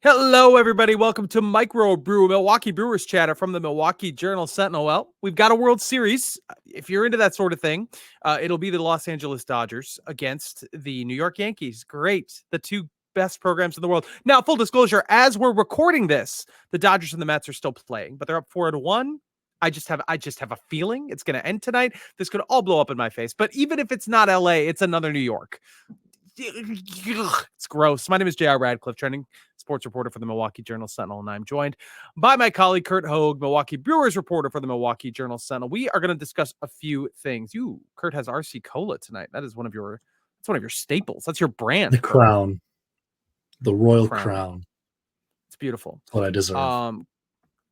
Hello, everybody. Welcome to Microbrew, Milwaukee Brewers chatter from the Milwaukee Journal Sentinel. Well, we've got a World Series. If you're into that sort of thing, it'll be the Los Angeles Dodgers against the New York Yankees. Great. The two best programs in the world. Now, full disclosure, as we're recording this, the Dodgers and the Mets are still playing, but they're up 4-1. I just have a feeling it's going to end tonight. This could all blow up in my face. But even if it's not LA, it's another New York. It's gross. My name is JR Radcliffe, trending sports reporter for the Milwaukee Journal Sentinel, and I'm joined by my colleague Curt Hogg, Milwaukee Brewers reporter for the Milwaukee Journal Sentinel. We are going to discuss a few things. Curt has RC Cola tonight. That's one of your staples. That's your brand. The crown, the royal crown. It's beautiful. What I deserve.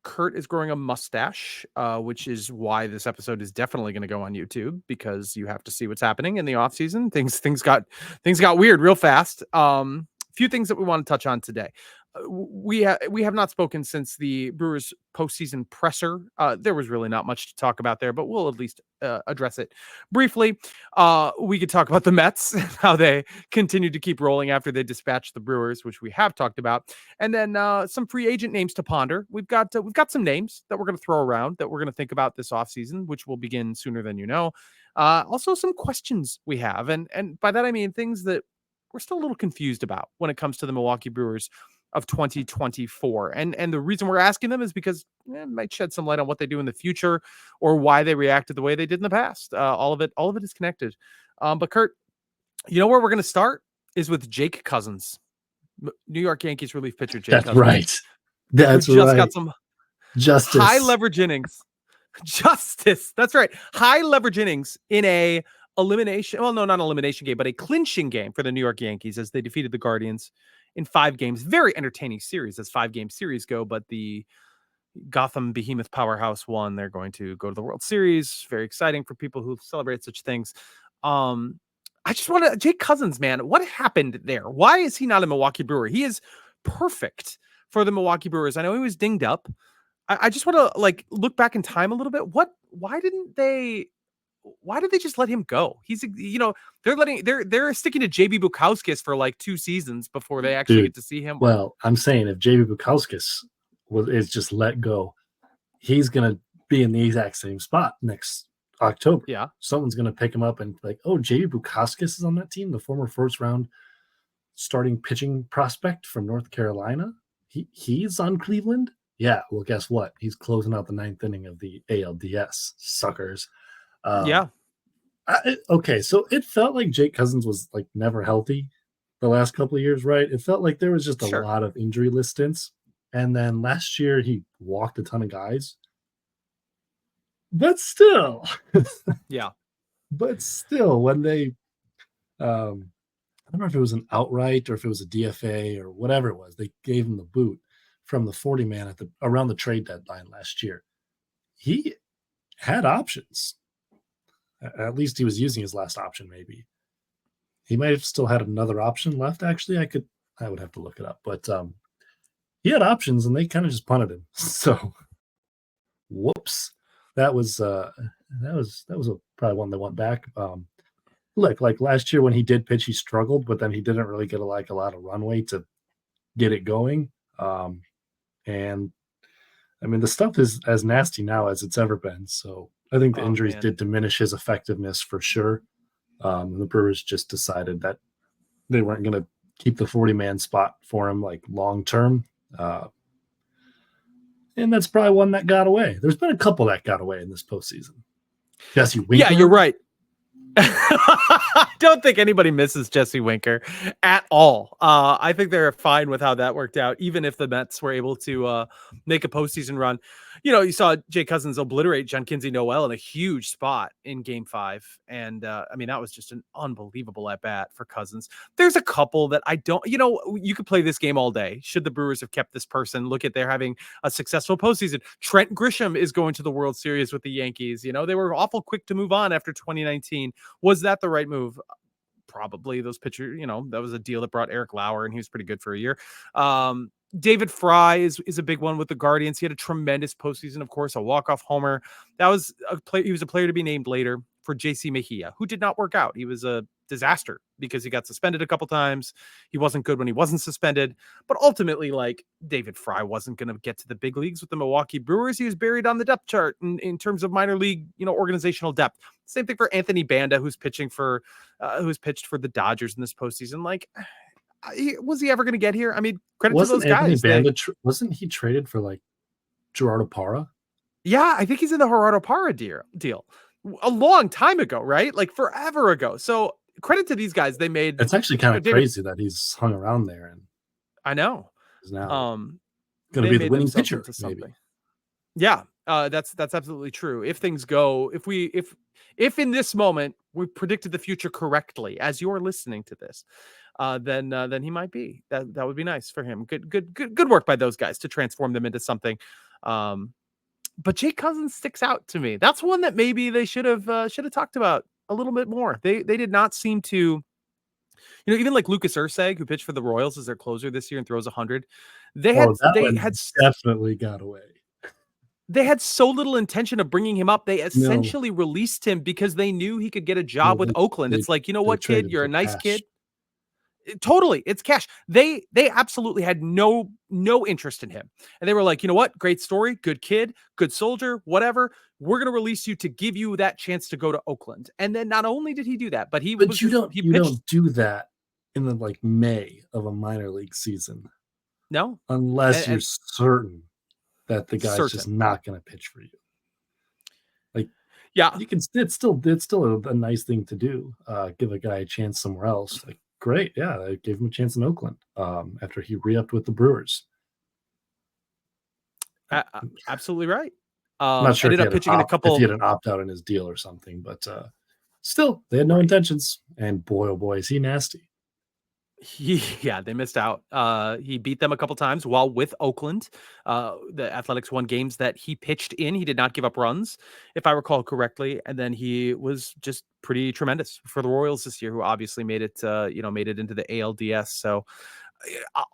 Curt is growing a mustache, which is why this episode is definitely going to go on YouTube, because you have to see what's happening in the off season. Things got weird real fast. Few things that we want to touch on today. We have not spoken since the Brewers postseason presser. There was really not much to talk about there, but we'll at least address it briefly. We could talk about the Mets, how they continue to keep rolling after they dispatched the Brewers, which we have talked about, and then some free agent names to ponder. We've got some names that we're going to throw around that we're going to think about this offseason, which will begin sooner than you know. Also, some questions we have, and by that I mean things that we're still a little confused about when it comes to the Milwaukee Brewers of 2024. And the reason we're asking them is because it might shed some light on what they do in the future or why they reacted the way they did in the past. All of it is connected. But Curt, you know where we're going to start is with Jake Cousins, New York Yankees relief pitcher. Jake Cousins. Right. That's just right. Got some justice, high leverage innings. Justice. That's right. High leverage innings in a elimination. Well, no, not an elimination game, but a clinching game for the New York Yankees as they defeated the Guardians in 5 games. Very entertaining series as 5-game series go, but the Gotham Behemoth powerhouse won. They're going to go to the World Series. Very exciting for people who celebrate such things. I just want to, Jake Cousins, man, what happened there? Why is he not a Milwaukee Brewer? He is perfect for the Milwaukee Brewers. I know he was dinged up. I just want to look back in time a little bit. Why did they just let him go? He's, they're sticking to JB Bukowskis for 2 seasons before they actually get to see him. Well, I'm saying if JB Bukowskis is just let go, he's going to be in the exact same spot next October. Yeah. Someone's going to pick him up and JB Bukowskis is on that team, the former first round starting pitching prospect from North Carolina. He's on Cleveland. Yeah. Well, guess what? He's closing out the 9th inning of the ALDS, suckers. Yeah. Okay, so it felt like Jake Cousins was never healthy the last couple of years, right? It felt like there was just a lot of injury list stints. And then last year he walked a ton of guys. But still. Yeah. But still, when they I don't know if it was an outright or if it was a DFA or whatever it was, they gave him the boot from the 40-man around the trade deadline last year. He had options. At least he was using his last option, maybe. He might have still had another option left, actually. I would have to look it up. But he had options, and they kind of just punted him. So, whoops. That was probably one that went back. Look, last year when he did pitch, he struggled, but then he didn't really get a lot of runway to get it going. And, I mean, the stuff is as nasty now as it's ever been, so I think the injuries did diminish his effectiveness for sure. The Brewers just decided that they weren't going to keep the 40-man spot for him long term. And that's probably one that got away. There's been a couple that got away in this postseason. Jesse Winker. Yeah, you're right. I don't think anybody misses Jesse Winker at all. I think they're fine with how that worked out, even if the Mets were able to make a postseason run. You saw Jake Cousins obliterate Giankinsey Noel in a huge spot in Game 5. And, that was just an unbelievable at-bat for Cousins. There's a couple that I don't, you could play this game all day. Should the Brewers have kept this person? Look at they're having a successful postseason. Trent Grisham is going to the World Series with the Yankees. They were awful quick to move on after 2019. Was that the right move? Probably. Those pitchers, that was a deal that brought Eric Lauer, and he was pretty good for a year. David Fry is a big one with the Guardians. He had a tremendous postseason, of course, a walk-off homer. That was he was a player to be named later for JC Mejia, who did not work out. He was a disaster because he got suspended a couple times. He wasn't good when he wasn't suspended, but ultimately, like, David Fry wasn't going to get to the big leagues with the Milwaukee Brewers. He was buried on the depth chart in terms of minor league, organizational depth. Same thing for Anthony Banda, who's pitched for the Dodgers in this postseason. Like, was he ever going to get here? I mean, credit to those Anthony guys. Banda wasn't he traded for like Gerardo Parra? Yeah, I think he's in the Gerardo Parra deal a long time ago, right? Like forever ago. So credit to these guys. They made. It's actually kind of crazy that he's hung around there, and I know. Is now going to be the winning pitcher, maybe. Yeah, that's absolutely true. If things go, if in this moment we predicted the future correctly, as you're listening to this, then he might be. That would be nice for him. Good work by those guys to transform them into something. But Jake Cousins sticks out to me. That's one that maybe they should have talked about a little bit more. They did not seem to, even like Lucas Urseg, who pitched for the Royals as their closer this year and throws 100. They had definitely got away. They had so little intention of bringing him up. They essentially released him because they knew he could get a job with Oakland. It's like, you know what, kid, you're a nice kid. Totally, it's cash. They absolutely had no interest in him, and they were like, you know what, great story, good kid, good soldier, whatever. We're gonna release you to give you that chance to go to Oakland. And then not only did he do that, but you don't do that in the like May of a minor league season. No, unless you're certain that the guy's just not gonna pitch for you. Like, yeah, you can. It's still a nice thing to do. Give a guy a chance somewhere else. Like, great, yeah, they gave him a chance in Oakland after he re-upped with the Brewers. Absolutely right. I'm not sure ended up pitching in a couple. If he had an opt-out in his deal or something, but still, they had no intentions. And boy, oh boy, is he nasty. They missed out. He beat them a couple times while with Oakland. The Athletics won games that he pitched in. He did not give up runs, if I recall correctly. And then he was just pretty tremendous for the Royals this year, who obviously made it into the ALDS. So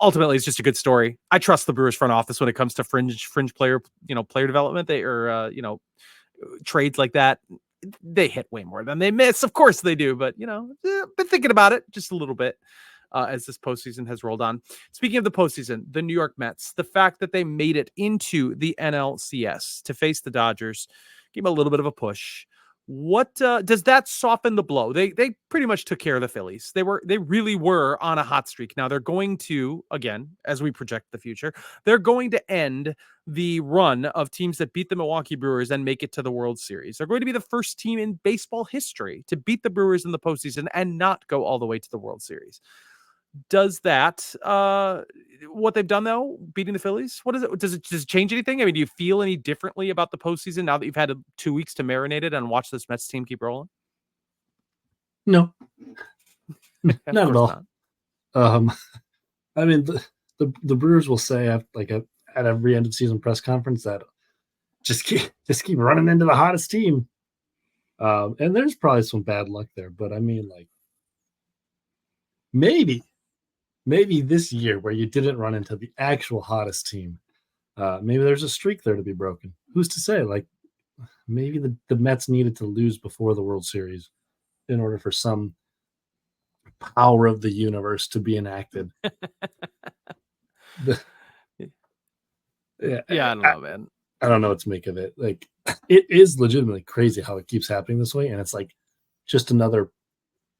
ultimately, it's just a good story. I trust the Brewers front office when it comes to fringe player development. Trades like that. They hit way more than they miss. Of course they do, but been thinking about it just a little bit. As this postseason has rolled on. Speaking of the postseason, the New York Mets, the fact that they made it into the NLCS to face the Dodgers gave them a little bit of a push. What does that soften the blow? They pretty much took care of the Phillies. They really were on a hot streak. Now they're going to, again, as we project the future, they're going to end the run of teams that beat the Milwaukee Brewers and make it to the World Series. They're going to be the first team in baseball history to beat the Brewers in the postseason and not go all the way to the World Series. Does that what they've done though, beating the Phillies? What is it? Does it change anything? I mean, do you feel any differently about the postseason now that you've had 2 weeks to marinate it and watch this Mets team keep rolling? No, not at all. Not. I mean, the Brewers will say at every end of season press conference that just keep running into the hottest team, and there's probably some bad luck there. But I mean, like, maybe this year where you didn't run into the actual hottest team, maybe there's a streak there to be broken. Who's to say? Like, maybe the Mets needed to lose before the World Series in order for some power of the universe to be enacted. I don't know, man. I don't know what to make of it. Like, it is legitimately crazy how it keeps happening this way, and it's like just another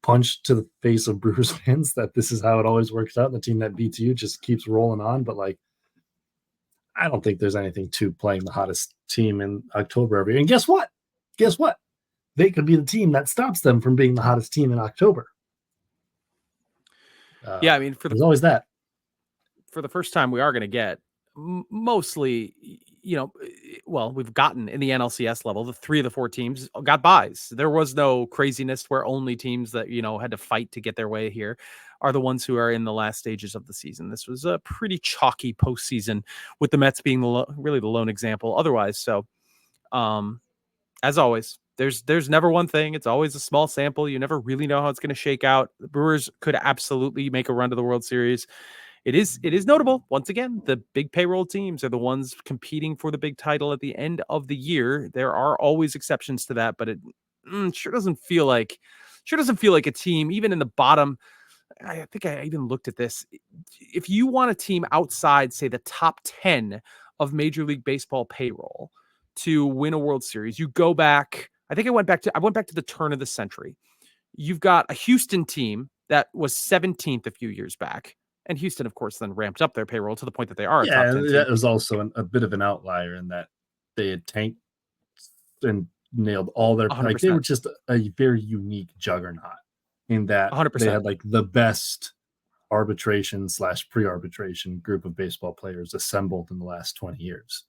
punch to the face of Brewers fans that this is how it always works out. The team that beats you just keeps rolling on. But like, I don't think there's anything to playing the hottest team in October every year. And guess what? They could be the team that stops them from being the hottest team in October. I mean, there's always that. For the first time, we are going to get mostly, we've gotten in the NLCS level, the 3 of the 4 teams got buys. There was no craziness where only teams that, had to fight to get their way here are the ones who are in the last stages of the season. This was a pretty chalky postseason, with the Mets being really the lone example otherwise. So, as always, there's never one thing. It's always a small sample. You never really know how it's going to shake out. The Brewers could absolutely make a run to the World Series. It is notable. Once again, the big payroll teams are the ones competing for the big title at the end of the year. There are always exceptions to that, but sure doesn't feel like a team, even in the bottom. I think I even looked at this. If you want a team outside, say, the top 10 of Major League Baseball payroll to win a World Series, you go back. I think I went back to the turn of the century. You've got a Houston team that was 17th a few years back. And Houston, of course, then ramped up their payroll to the point that they are a top 10 team. That was also a bit of an outlier in that they had tanked and nailed all their, like, they were just a very unique juggernaut in that 100%. they had like the best arbitration / pre-arbitration group of baseball players assembled in the last 20 years.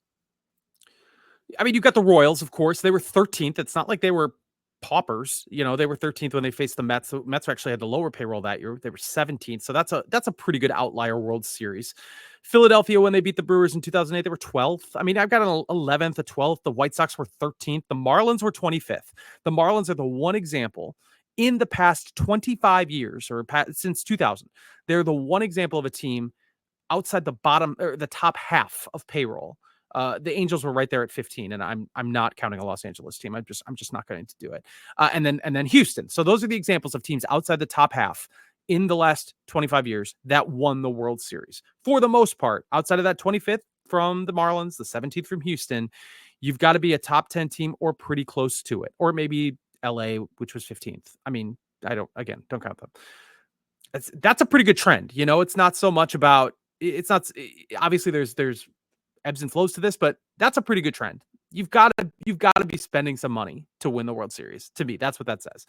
I mean, you've got the Royals, of course. They were 13th. It's not like they were paupers. They were 13th when they faced the Mets. The Mets actually had the lower payroll that year. They were 17th. So that's a pretty good outlier World Series. Philadelphia, when they beat the Brewers in 2008, they were 12th. I mean, I've got an 11th, a 12th. The White Sox were 13th. The Marlins were 25th. The Marlins are the one example in the past 25 years, or since 2000. They're the one example of a team outside the bottom or the top half of payroll. The Angels were right there at 15, and I'm not counting a Los Angeles team. I'm just not going to do it. And then Houston. So those are the examples of teams outside the top half in the last 25 years that won the World Series. For the most part, outside of that 25th from the Marlins, the 17th from Houston, you've got to be a top 10 team or pretty close to it, or maybe LA, which was 15th. I mean, don't count them. That's a pretty good trend. It's not so much about. It's not obviously there's ebbs and flows to this, but that's a pretty good trend. You've got to be spending some money to win the World Series. To me, that's what that says.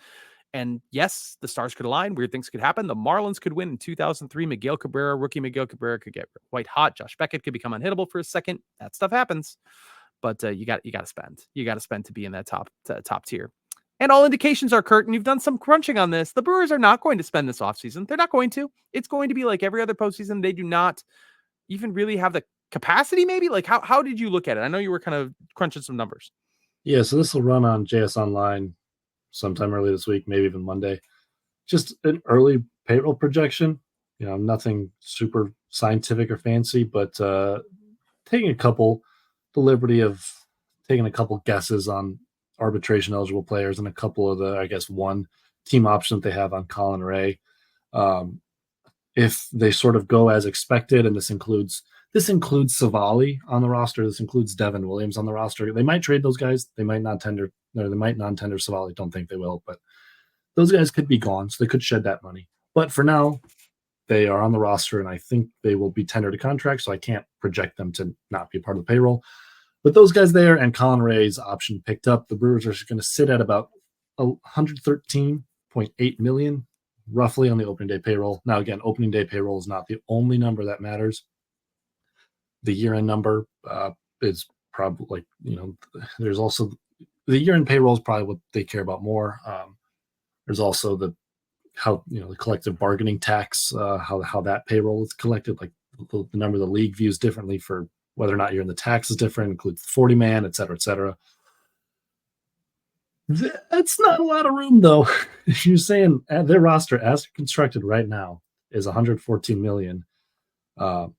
And yes, the stars could align. Weird things could happen. The Marlins could win in 2003. Rookie Miguel Cabrera could get white hot. Josh Beckett could become unhittable for a second. That stuff happens. But you got to spend. You got to spend to be in that top tier. And all indications are, Curt, and you've done some crunching on this, the Brewers are not going to spend this offseason. They're not going to. It's going to be like every other postseason. They do not even really have the capacity, maybe? Like, how did you look at it? I know you were kind of crunching some numbers. Yeah, so this will run on JS Online sometime early this week, maybe even Monday. Just an early payroll projection. Nothing super scientific or fancy, but taking the liberty of taking a couple guesses on arbitration eligible players and a couple of the, I guess, one team option that they have on Colin Ray. If they sort of go as expected, and this includes Savali on the roster, this includes Devin Williams on the roster. They might trade those guys. They might non-tender Savali. Don't think they will, but those guys could be gone, so they could shed that money. But for now, they are on the roster, and I think they will be tendered a contract, so I can't project them to not be a part of the payroll. But those guys there and Colin Ray's option picked up, the Brewers are going to sit at about $113.8 million, roughly, on the opening day payroll. Now, again, opening day payroll is not the only number that matters. The year-end number is probably, there's also the year-end payroll is probably what they care about more. There's also the collective bargaining tax, how that payroll is collected, like the number the league views differently for whether or not you're in the tax is different, includes the 40-man, et cetera, et cetera. That's not a lot of room, though. If you're saying their roster as constructed right now is $114 million for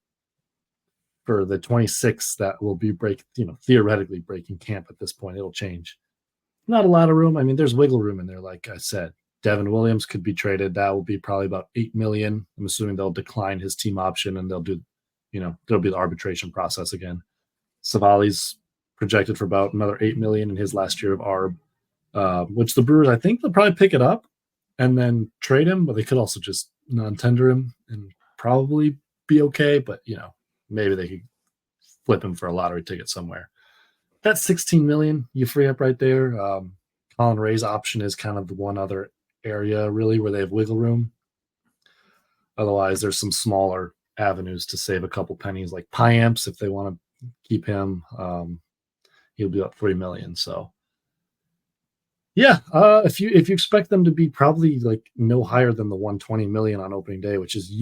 the 26 that will be theoretically breaking camp at this point. It'll change. Not a lot of room. I mean, there's wiggle room in there, like I said. Devin Williams could be traded. That will be probably about $8 million. I'm assuming they'll decline his team option and they'll do, there'll be the arbitration process again. Savali's projected for about another $8 million in his last year of ARB, which the Brewers, I think they'll probably pick it up and then trade him, but they could also just non-tender him and probably be okay. But, maybe they could flip him for a lottery ticket somewhere. That's $16 million you free up right there. Colin Ray's option is kind of the one other area really where they have wiggle room. Otherwise, there's some smaller avenues to save a couple pennies, like Piamps if they want to keep him. He'll be up $3 million. So yeah, if you expect them to be probably like no higher than the $120 million on opening day, which is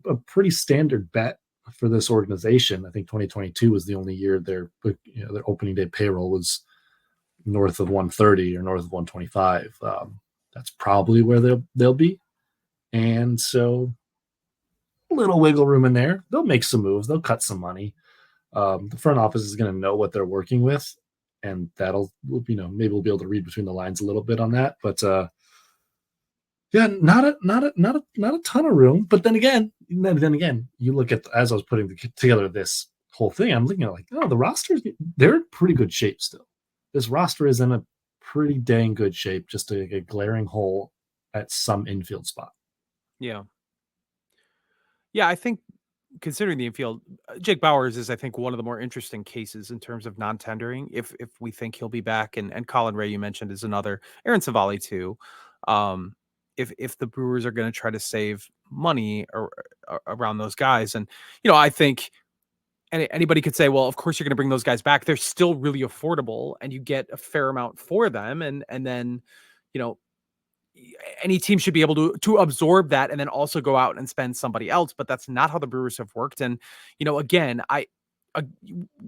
a pretty standard bet for this organization. I think 2022 was the only year their opening day payroll was north of 130 or north of 125. That's probably where they'll be. And so a little wiggle room in there. They'll make some moves. They'll cut some money. The front office is going to know what they're working with. and that'll, maybe we'll be able to read between the lines a little bit on that. But yeah, not a ton of room. But then again, you look at, as I was putting together this whole thing, I'm looking at like, the rosters, they're in pretty good shape still. This roster is in a pretty dang good shape, just a glaring hole at some infield spot. Yeah. Yeah, I think considering the infield, Jake Bauers is, I think, one of the more interesting cases in terms of non-tendering. If we think he'll be back, and Colin Ray, you mentioned, is another. Aaron Savali too. If the Brewers are going to try to save money around those guys, and I think anybody could say, well, of course you're going to bring those guys back. They're still really affordable, and you get a fair amount for them, and then any team should be able to absorb that and then also go out and spend somebody else. But that's not how the Brewers have worked. And, again, I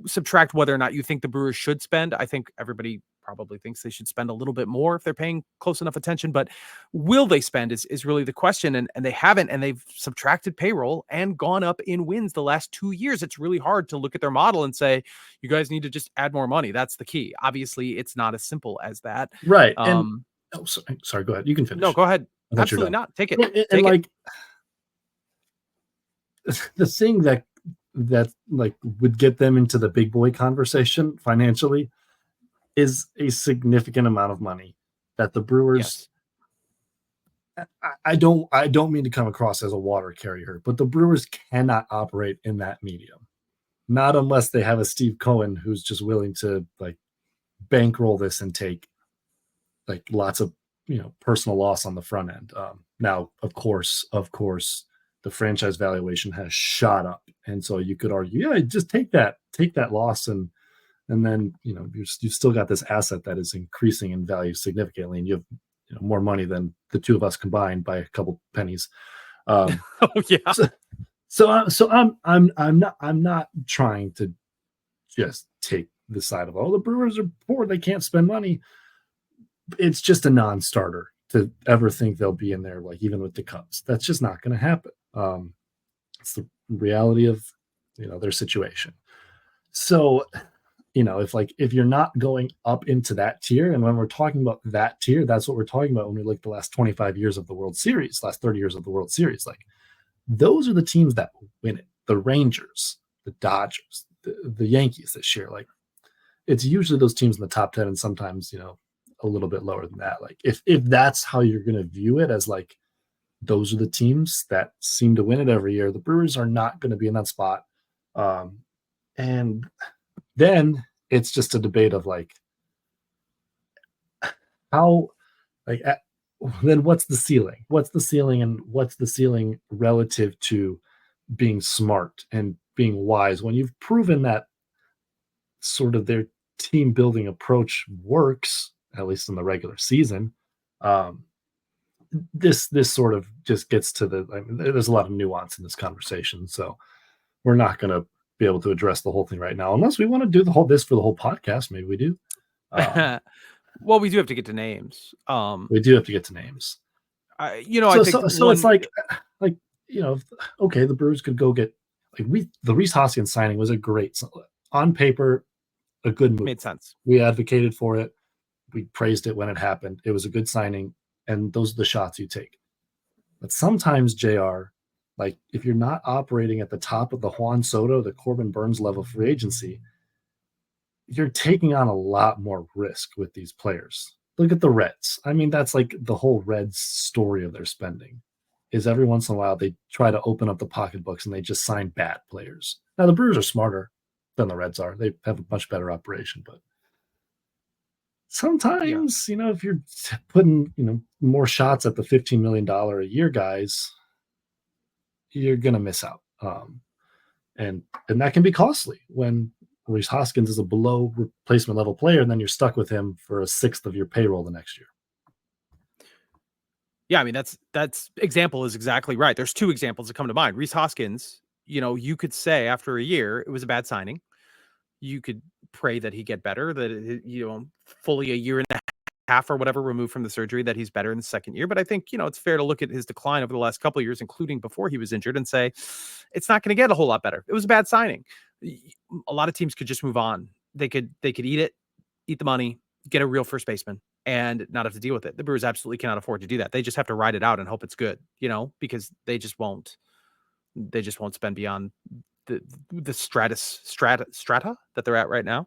subtract whether or not you think the Brewers should spend. I think everybody probably thinks they should spend a little bit more if they're paying close enough attention, but will they spend is really the question. And they haven't, and they've subtracted payroll and gone up in wins the last 2 years. It's really hard to look at their model and say, you guys need to just add more money. That's the key. Obviously it's not as simple as that. Right. Sorry, go ahead. You can finish. No, go ahead. Absolutely not. Take it. And like the thing that like would get them into the big boy conversation financially is a significant amount of money that the Brewers. Yes. I don't mean to come across as a water carrier, but the Brewers cannot operate in that medium. Not unless they have a Steve Cohen who's just willing to like bankroll this and take like lots of personal loss on the front end. Now, of course, the franchise valuation has shot up, and so you could argue, just take that loss, and then you've still got this asset that is increasing in value significantly, and you have more money than the two of us combined by a couple pennies. Oh yeah. So I'm not trying to just take the side of the Brewers are poor, they can't spend money. It's just a non-starter to ever think they'll be in there, like even with the Cubs. That's just not going to happen. It's the reality of their situation. So if you're not going up into that tier, and when we're talking about that tier, that's what we're talking about when we look at the last 25 years of the World Series, last 30 years of the World Series. Like those are the teams that win it. The Rangers, the Dodgers, the Yankees this year. Like it's usually those teams in the top 10, and sometimes a little bit lower than that. Like if that's how you're going to view it, as like those are the teams that seem to win it every year, the Brewers are not going to be in that spot. And then it's just a debate of like how, like, then what's the ceiling? What's the ceiling, and what's the ceiling relative to being smart and being wise when you've proven that sort of their team building approach works, at least in the regular season. This sort of just gets to there's a lot of nuance in this conversation, so we're not going to be able to address the whole thing right now, unless we want to do this for the whole podcast. Maybe we do. Well, we do have to get to names. We do have to get to names. I think it's like okay, the Brewers could go get the Rhys Hoskins signing was a great, on paper, a good move. Made sense. We advocated for it. We praised it when it happened. It was a good signing, and those are the shots you take. But sometimes, JR, like if you're not operating at the top of the Juan Soto, the Corbin Burns level free agency, you're taking on a lot more risk with these players. Look at the Reds. I mean, that's like the whole Reds story of their spending, is every once in a while they try to open up the pocketbooks and they just sign bad players. Now, the Brewers are smarter than the Reds are. They have a much better operation, but sometimes, if you're putting, more shots at the $15 million a year guys, you're going to miss out. And that can be costly when Rhys Hoskins is a below replacement level player, and then you're stuck with him for a sixth of your payroll the next year. Yeah, I mean, that's example is exactly right. There's two examples that come to mind. Rhys Hoskins, you could say after a year it was a bad signing. You could pray that he get better, that fully a year and a half or whatever removed from the surgery, that he's better in the second year. But I think it's fair to look at his decline over the last couple of years, including before he was injured, and say it's not going to get a whole lot better. It was a bad signing. A lot of teams could just move on. They could eat it. eat the money, get a real first baseman, and not have to deal with it. The Brewers absolutely cannot afford to do that. They just have to ride it out and hope it's good, because they just won't. They just won't spend beyond the strata that they're at right now.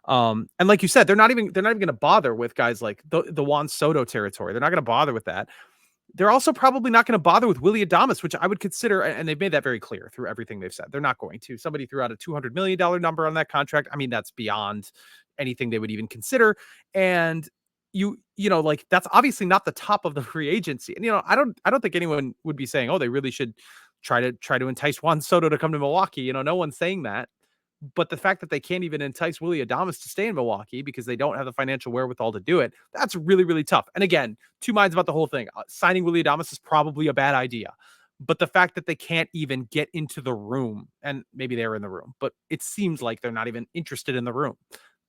And like you said, they're not even going to bother with guys like the Juan Soto territory. They're not going to bother with that. They're also probably not going to bother with Willy Adames, which I would consider, and they've made that very clear through everything they've said. They're not going to. Somebody threw out a $200 million number on that contract. I mean, that's beyond anything they would even consider. And like that's obviously not the top of the free agency. And I don't think anyone would be saying, oh, they really should try to entice Juan Soto to come to Milwaukee. No one's saying that. But the fact that they can't even entice Willy Adames to stay in Milwaukee because they don't have the financial wherewithal to do it, that's really, really tough. And again, two minds about the whole thing. Signing Willy Adames is probably a bad idea. But the fact that they can't even get into the room, and maybe they're in the room, but it seems like they're not even interested in the room.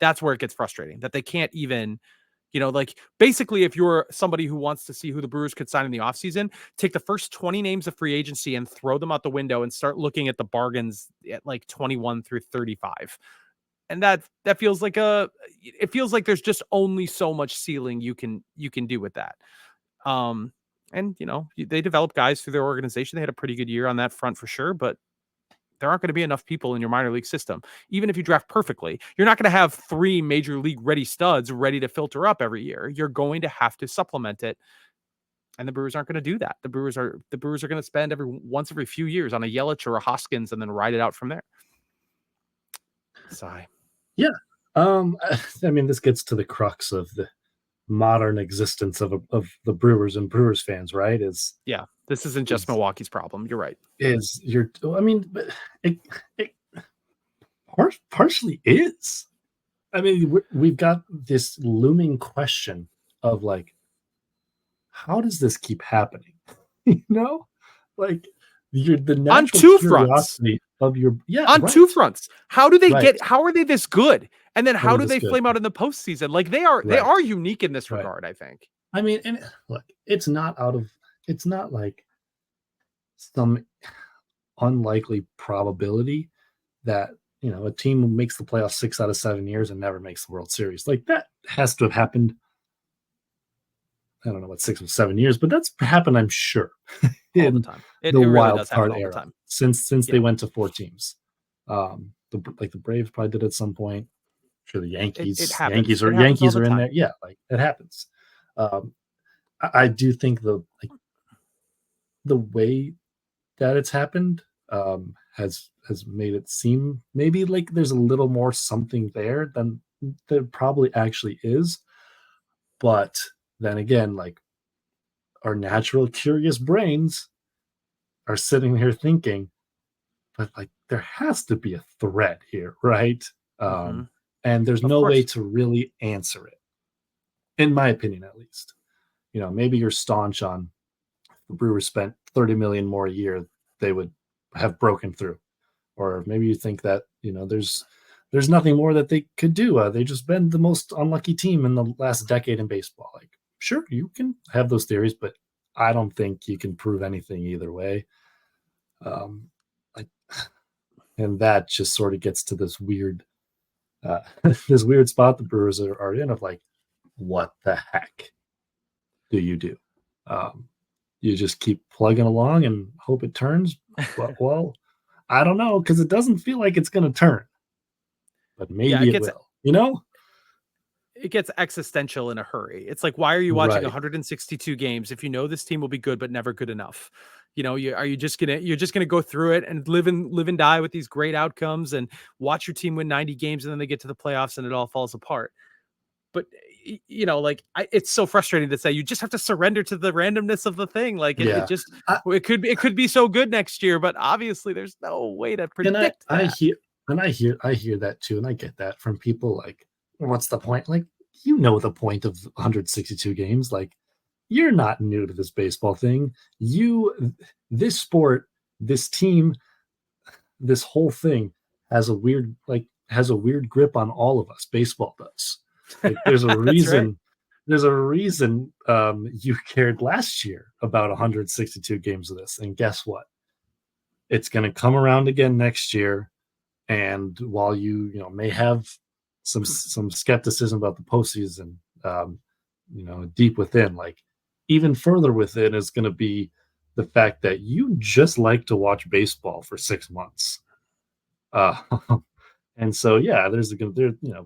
That's where it gets frustrating, that they can't even, like basically if you're somebody who wants to see who the Brewers could sign in the offseason, take the first 20 names of free agency and throw them out the window and start looking at the bargains at like 21 through 35. And that feels like it feels like there's just only so much ceiling you can do with that. And they develop guys through their organization. They had a pretty good year on that front for sure, but there aren't going to be enough people in your minor league system. Even if you draft perfectly, you're not going to have 3 major league ready studs ready to filter up every year. You're going to have to supplement it. And the Brewers aren't going to do that. The Brewers are going to spend once every few years on a Yelich or a Hoskins and then ride it out from there. Sigh. Yeah. I mean, this gets to the crux of the modern existence of the Brewers and Brewers fans, right? This isn't just Milwaukee's problem. You're right. But it partially is. I mean, we've got this looming question of like, how does this keep happening? Like the natural on two fronts of your two fronts. How do they how are they this good? And then how do they flame out in the postseason? Like they are unique in this regard, I think. I mean, and look, it's not like some unlikely probability that a team makes the playoffs 6 out of 7 years and never makes the World Series. Like that has to have happened. I don't know what 6 or 7 years, but that's happened, I'm sure, all the time. The wild card era since they went to 4 teams. The Braves probably did at some point. I'm sure the Yankees, Yankees are in there. Yeah, like it happens. I do think the way that it's happened has made it seem maybe like there's a little more something there than there probably actually is. But then again, like our natural curious brains are sitting here thinking, but like there has to be a thread here, right? And there's no way to really answer it, in my opinion, at least. Maybe you're staunch on the Brewers spent $30 million more a year, they would have broken through. Or maybe you think that, there's nothing more that they could do. They just been the most unlucky team in the last decade in baseball. Like, sure, you can have those theories, but I don't think you can prove anything either way. And that just sort of gets to this weird spot the Brewers are in of like, what the heck do you do? You just keep plugging along and hope it turns. Well, I don't know, because it doesn't feel like it's going to turn, but maybe it will. It gets existential in a hurry. It's like, why are you watching 162 games if you know this team will be good but never good enough? Are you just gonna go through it and live and die with these great outcomes and watch your team win 90 games and then they get to the playoffs and it all falls apart? But it's so frustrating to say you just have to surrender to the randomness of the thing. Like it could be so good next year, but obviously there's no way to predict that. I hear that too, and I get that from people. Like, what's the point? Like, the point of 162 games. Like, you're not new to this baseball thing. This sport, this team, this whole thing has a weird grip on all of us. Baseball does. Like, there's a reason. Right. There's a reason you cared last year about 162 games of this, and guess what? It's going to come around again next year. And while you may have some skepticism about the postseason, deep within, like even further within is going to be the fact that you just like to watch baseball for 6 months. And so, yeah,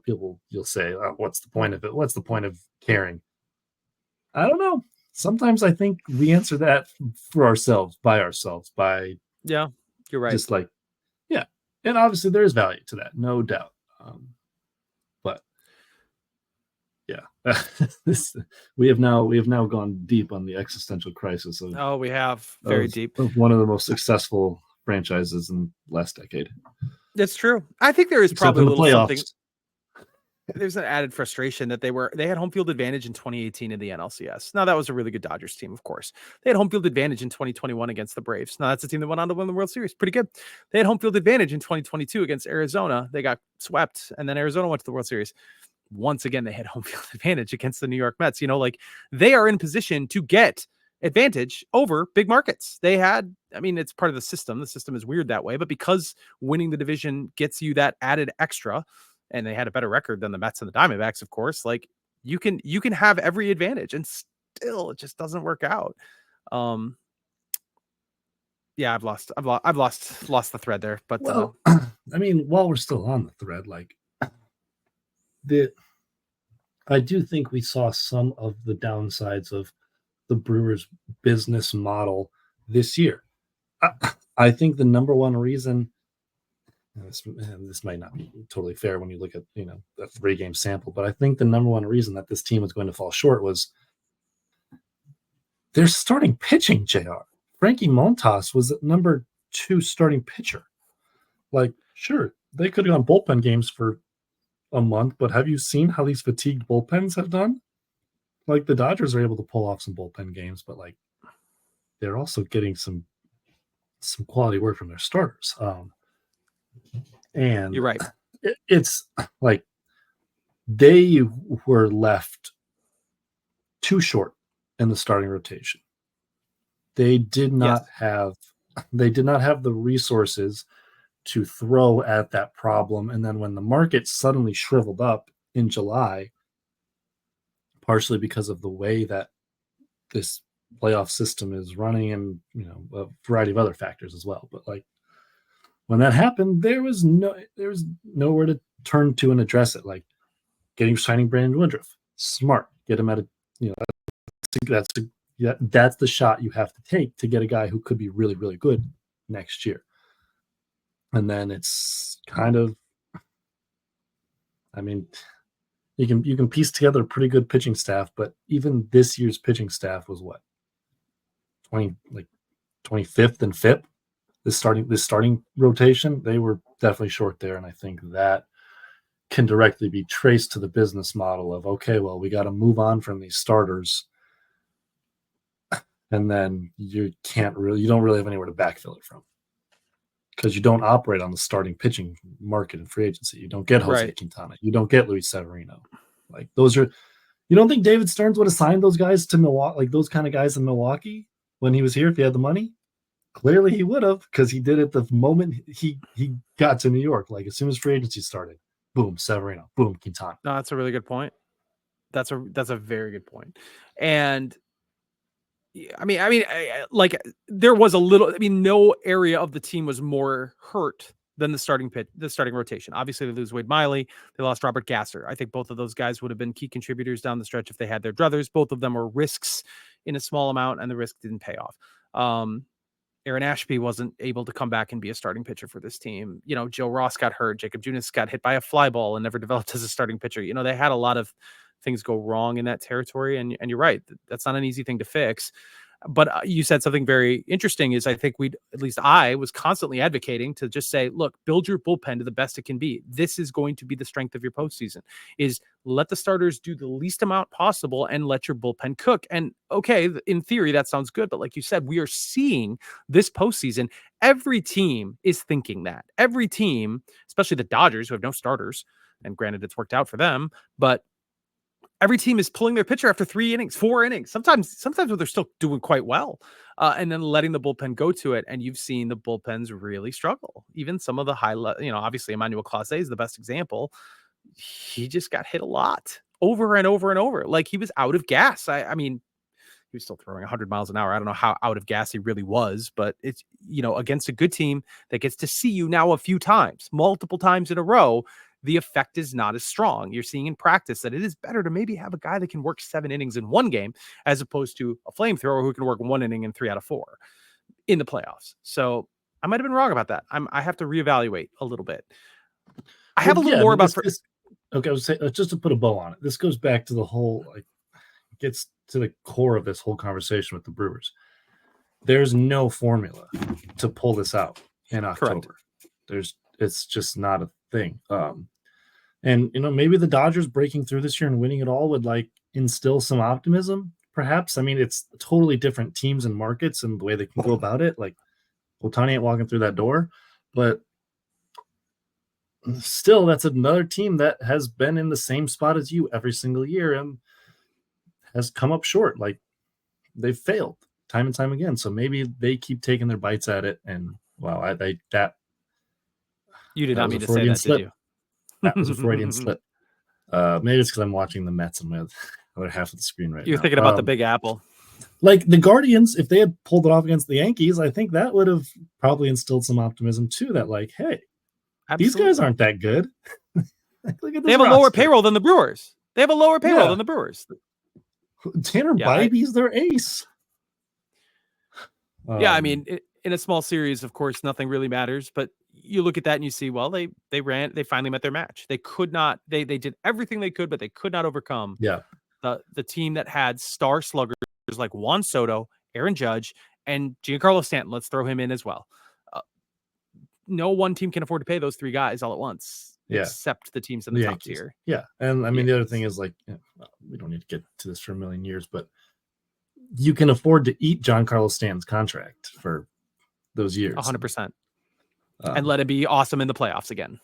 people you'll say, oh, what's the point of it? What's the point of caring? I don't know. Sometimes I think we answer that for ourselves, by Yeah, you're right. just like, yeah. And obviously there is value to that, no doubt. But yeah, we have now gone deep on the existential crisis of we have very deep. of one of the most successful franchises in the last decade. That's true. I think there is probably a little something. Playoffs. There's an added frustration that they had home field advantage in 2018 in the NLCS. Now that was a really good Dodgers team, of course. They had home field advantage in 2021 against the Braves. Now that's a team that went on to win the World Series. Pretty good. They had home field advantage in 2022 against Arizona. They got swept, and then Arizona went to the World Series. Once again, they had home field advantage against the New York Mets. They are in position to get advantage over big markets. It's part of the system. The system is weird that way, but because winning the division gets you that added extra, and they had a better record than the Mets and the Diamondbacks, of course, like you can have every advantage, and still it just doesn't work out. Yeah, I've lost the thread there, but while we're still on the thread, like I do think we saw some of the downsides of the Brewers business model this year. I think the number one reason, this might not be totally fair when you look at a 3-game sample, but I think the number one reason that this team was going to fall short was their starting pitching. JR Frankie Montas was at number 2 starting pitcher. Like, sure, they could have gone bullpen games for a month, but have you seen how these fatigued bullpens have done? Like, the Dodgers are able to pull off some bullpen games, but like they're also getting some quality work from their starters. And you're right. It's like they were left too short in the starting rotation. They did not have the resources to throw at that problem. And then when the market suddenly shriveled up in July, partially because of the way that this playoff system is running and a variety of other factors as well, but like when that happened, there was nowhere to turn to and address it. Like signing Brandon Woodruff, smart, get him at that's the shot you have to take to get a guy who could be really, really good next year. And then it's kind of, you can piece together a pretty good pitching staff, but even this year's pitching staff was what, 25th and 5th. This starting rotation, they were definitely short there, and I think that can directly be traced to the business model of, okay, well, we got to move on from these starters, and then you don't really have anywhere to backfill it from, because you don't operate on the starting pitching market in free agency. You don't get Jose Quintana, you don't get Luis Severino. Like, those are, you don't think David Stearns would have signed those guys to Milwaukee, like those kind of guys in Milwaukee when he was here if he had the money? Clearly he would have, because he did it the moment he got to New York. Like, as soon as free agency started, boom, Severino, boom, Quintana. No, that's a really good point. That's a very good point. And there was a little, no area of the team was more hurt than the starting rotation. Obviously, they lose Wade Miley. They lost Robert Gasser. I think both of those guys would have been key contributors down the stretch if they had their druthers. Both of them were risks in a small amount, and the risk didn't pay off. Aaron Ashby wasn't able to come back and be a starting pitcher for this team. Joe Ross got hurt. Jacob Junis got hit by a fly ball and never developed as a starting pitcher. They had a lot of things go wrong in that territory. And you're right. That's not an easy thing to fix. But you said something very interesting is I think I was constantly advocating to just say, look, build your bullpen to the best it can be. This is going to be the strength of your postseason, is let the starters do the least amount possible and let your bullpen cook. And okay, in theory, that sounds good. But like you said, we are seeing this postseason. Every team is thinking that. Every team, especially the Dodgers, who have no starters, and granted it's worked out for them, but every team is pulling their pitcher after 3 innings, 4 innings, sometimes when they're still doing quite well, and then letting the bullpen go to it. And you've seen the bullpens really struggle. Even some of the obviously Emmanuel Clase is the best example. he just got hit a lot over and over and over. Like, he was out of gas. I mean, he was still throwing 100 miles an hour. I don't know how out of gas he really was, but it's, against a good team that gets to see you now a few times, multiple times in a row, the effect is not as strong. You're seeing in practice that it is better to maybe have a guy that can work 7 innings in one game as opposed to a flamethrower who can work 1 inning in 3 out of 4 in the playoffs. So I might have been wrong about that. I have to reevaluate a little bit. I have a little more about this. Okay, I was saying, just to put a bow on it, this goes back to the whole, gets to the core of this whole conversation with the Brewers. There's no formula to pull this out in October. Correct. It's just not a thing. And maybe the Dodgers breaking through this year and winning it all would instill some optimism, perhaps. I mean, it's totally different teams and markets and the way they can go about it. Like, Ohtani ain't walking through that door, but still, that's another team that has been in the same spot as you every single year and has come up short. Like, they've failed time and time again. So maybe they keep taking their bites at it. And wow, you did not mean to say that, did you? That was a Freudian slip. Maybe it's because I'm watching the Mets on my other half of the screen right now. You're thinking about the Big Apple. Like the Guardians, if they had pulled it off against the Yankees, I think that would have probably instilled some optimism too. That hey, absolutely, these guys aren't that good. Look at this. They have a lower payroll than the Brewers. Than the Brewers. Tanner Bybee's their ace. Yeah, I mean, in a small series, of course, nothing really matters. But you look at that and you see, well, they finally met their match. They could not. They did everything they could, but they could not overcome. The team that had star sluggers like Juan Soto, Aaron Judge, and Giancarlo Stanton. Let's throw him in as well. No one team can afford to pay those 3 guys all at once. Except the teams in the top tier. Yeah. And I mean, the other thing is we don't need to get to this for a million years, but you can afford to eat Giancarlo Stanton's contract for those years. 100%. And let it be awesome in the playoffs again.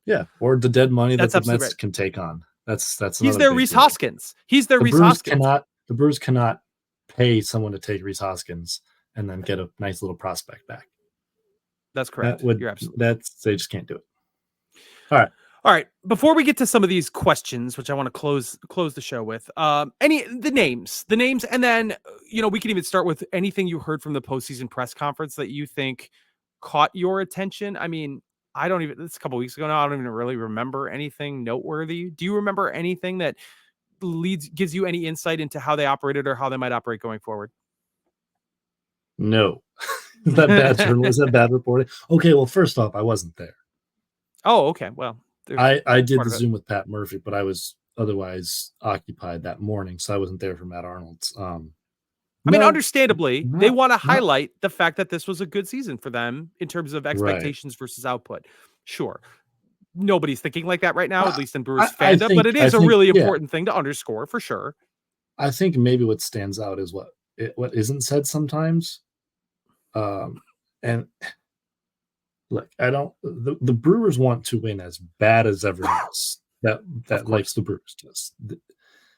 Yeah. Or the dead money that the Mets can take on. That's he's their Rhys Hoskins. He's their Rhys Hoskins. The Brewers cannot pay someone to take Rhys Hoskins and then get a nice little prospect back. That's correct. You're absolutely. They just can't do it. All right. Before we get to some of these questions, which I want to close the show with, the names, and then we can even start with anything you heard from the postseason press conference that you think caught your attention. I mean, it's a couple weeks ago now. I don't even really remember anything noteworthy. Do you remember anything that gives you any insight into how they operated or how they might operate going forward? No. Is that bad journalism? Is that bad reporting? Okay, well, first off, I wasn't there. Oh, okay. Well, I did the Zoom with Pat Murphy, but I was otherwise occupied that morning, so I wasn't there for Matt Arnold's. I mean, understandably, they want to highlight the fact that this was a good season for them in terms of expectations versus output. Sure. Nobody's thinking like that right now, at least in Brewers fandom, but it is a really important thing to underscore for sure. I think maybe what stands out is what isn't said sometimes. And look, the Brewers want to win as bad as everyone else that likes the Brewers does.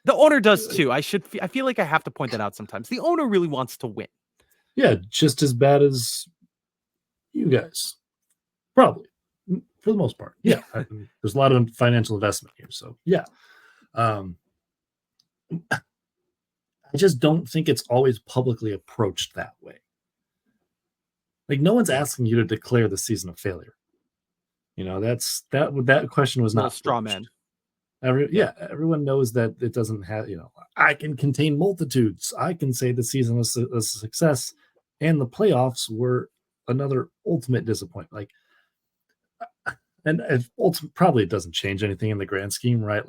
The owner does too. I feel like I have to point that out sometimes. The owner really wants to win. Yeah, just as bad as you guys. Probably. For the most part. Yeah. There's a lot of financial investment here. So yeah. I just don't think it's always publicly approached that way. Like, no one's asking you to declare the season a failure. That question was not straw man. Everyone knows that it doesn't have, I can contain multitudes. I can say the season was a success and the playoffs were another ultimate disappointment. And probably it doesn't change anything in the grand scheme, right?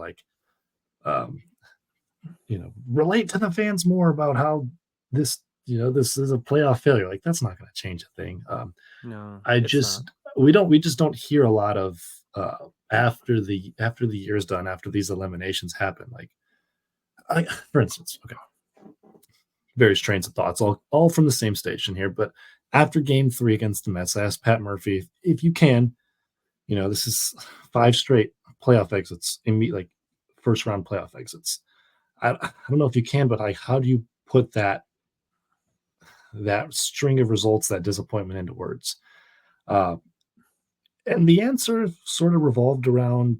Relate to the fans more about how this is a playoff failure. That's not going to change a thing. No, we just don't hear a lot of after the year's done, after these eliminations happen. For instance, okay, various trains of thoughts, all from the same station here. But after Game 3 against the Mets, I asked Pat Murphy if you can, this is 5 straight playoff exits, first round playoff exits. I don't know if you can, but how do you put that string of results, that disappointment into words? And the answer sort of revolved around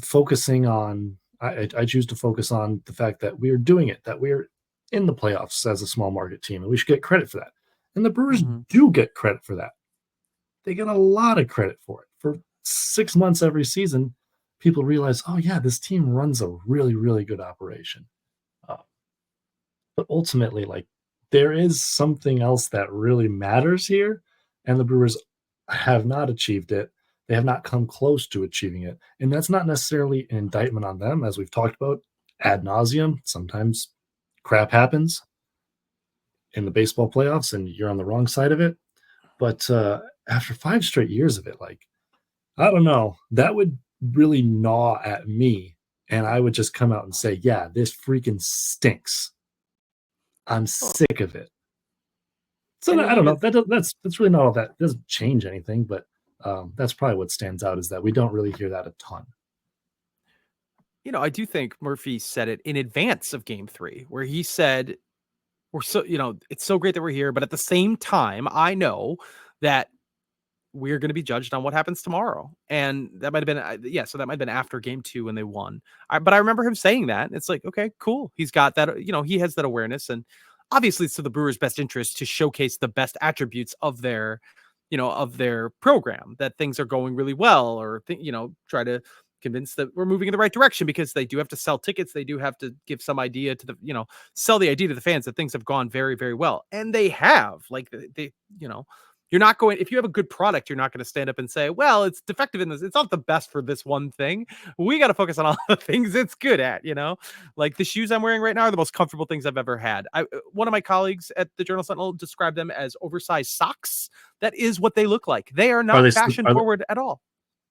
focusing on, I choose to focus on the fact that we are doing it, that we're in the playoffs as a small market team, and we should get credit for that. And the Brewers do get credit for that. They get a lot of credit for it. For 6 months every season, people realize, oh yeah, this team runs a really, really good operation. But ultimately, like, there is something else that really matters here, and the Brewers have not achieved it. They have not come close to achieving it. And that's not necessarily an indictment on them, as we've talked about ad nauseum. Sometimes crap happens in the baseball playoffs and you're on the wrong side of it. But after 5 straight years of it, like, I don't know, that would really gnaw at me. And I would just come out and say, yeah, this freaking stinks. I'm sick of it. So I don't know. That's really not all that. It doesn't change anything, but that's probably what stands out, is that we don't really hear that a ton. I do think Murphy said it in advance of Game 3, where he said, "We're so it's so great that we're here, but at the same time, I know that we're going to be judged on what happens tomorrow." And that might have been so that might have been after Game 2 when they won. But I remember him saying that. It's like, okay, cool. He's got that. He has that awareness, and obviously it's to the Brewers' best interest to showcase the best attributes of their program, that things are going really well, or try to convince that we're moving in the right direction, because they do have to sell tickets. They do have to give some idea to the, sell the idea to the fans that things have gone very, very well. And they have. Like, they you're not going, if you have a good product, you're not going to stand up and say, well, it's defective in this. It's not the best for this one thing. We got to focus on all the things it's good at, like the shoes I'm wearing right now are the most comfortable things I've ever had. One of my colleagues at the Journal Sentinel described them as oversized socks. That is what they look like. They are not fashion forward at all.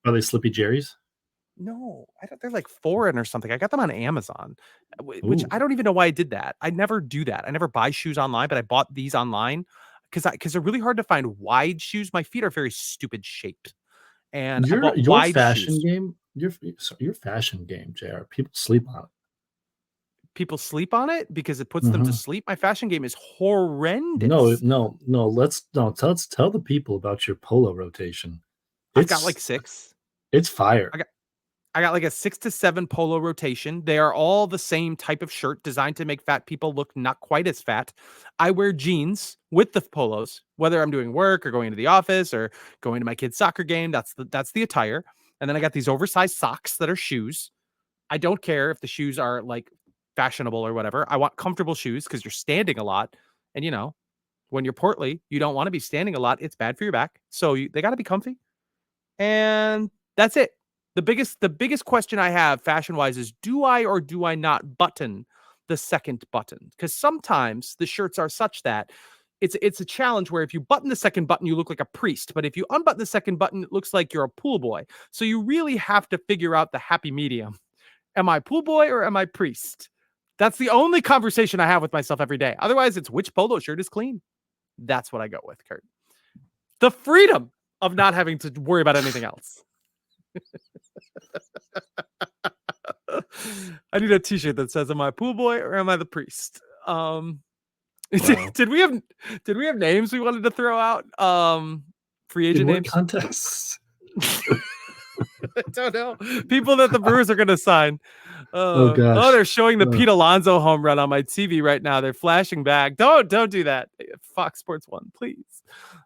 Are they Slippy Jerry's? No, they're like foreign or something. I got them on Amazon, which I don't even know why I did that. I never do that. I never buy shoes online, but I bought these online because they're really hard to find wide shoes. My feet are very stupid shaped, and I bought wide fashion shoes. Game, your fashion game, JR. People sleep on it. People sleep on it because it puts them to sleep. My fashion game is horrendous. No. Let's tell the people about your polo rotation. I've got like 6. It's fire. I got like a 6 to 7 polo rotation. They are all the same type of shirt, designed to make fat people look not quite as fat. I wear jeans with the polos, whether I'm doing work or going into the office or going to my kid's soccer game. That's the attire. And then I got these oversized socks that are shoes. I don't care if the shoes are like fashionable or whatever. I want comfortable shoes because you're standing a lot. And when you're portly, you don't want to be standing a lot. It's bad for your back. So they got to be comfy. And that's it. The biggest question I have fashion-wise is, do I or do I not button the second button? Because sometimes the shirts are such that it's a challenge where if you button the second button, you look like a priest. But if you unbutton the second button, it looks like you're a pool boy. So you really have to figure out the happy medium. Am I pool boy or am I priest? That's the only conversation I have with myself every day. Otherwise, it's which polo shirt is clean. That's what I go with, Curt. The freedom of not having to worry about anything else. I need a t-shirt that says, am I pool boy or am I the priest? Wow. Did we have names we wanted to throw out? Free agent names? Contests? I don't know. People that the Brewers are going to sign. Oh gosh. Oh, they're showing the Pete Alonso home run on my TV right now. They're flashing back. Don't do that. Fox Sports 1, please.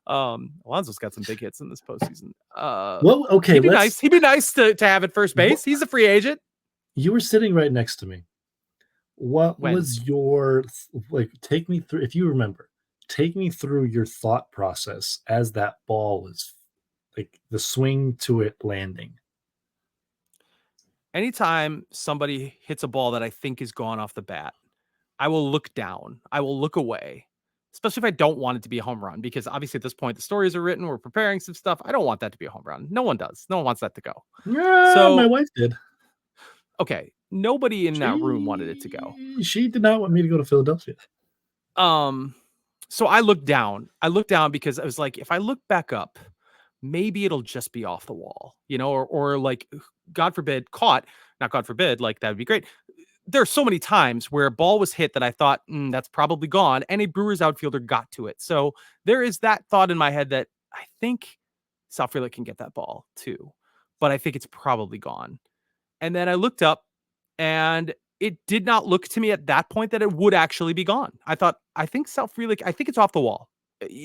Alonso's got some big hits in this postseason. Well, okay. He'd be nice to have at first base. He's a free agent. You were sitting right next to me. What was your, like, take me through, if you remember, take me through your thought process as that ball was, like, the swing to it landing. Anytime somebody hits a ball that I think is gone off the bat, I will look down. I will look away, especially if I don't want it to be a home run, because obviously at this point the stories are written. We're preparing some stuff. I don't want that to be a home run. No one does. No one wants that to go. Yeah, so my wife did. Okay. Nobody in that room wanted it to go. She did not want me to go to Philadelphia. So I looked down. Because I was like, if I look back up, maybe it'll just be off the wall, or like, God forbid, caught. Not God forbid, like that would be great. There are so many times where a ball was hit that I thought, that's probably gone, and a Brewers outfielder got to it. So there is that thought in my head that I think South Frelick can get that ball too. but I think it's probably gone. And then I looked up, and it did not look to me at that point that it would actually be gone. I think Sal Frelick, I think it's off the wall.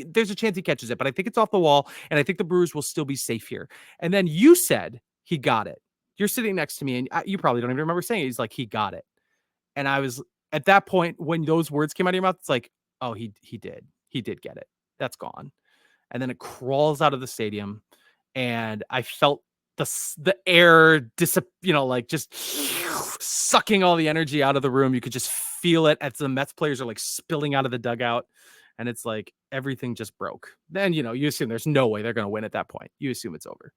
There's a chance he catches it, but I think it's off the wall, and I think the Brewers will still be safe here. And then you said he got it. You're sitting next to me, and you probably don't even remember saying it. He's like, he got it. And I was, at that point, when those words came out of your mouth, it's like, oh, he did. He did get it. That's gone. And then it crawls out of the stadium, and I felt the air just sucking all the energy out of the room. You could just feel it as the Mets players are like spilling out of the dugout, and it's like everything just broke. Then you assume there's no way they're going to win at that point. You assume it's over.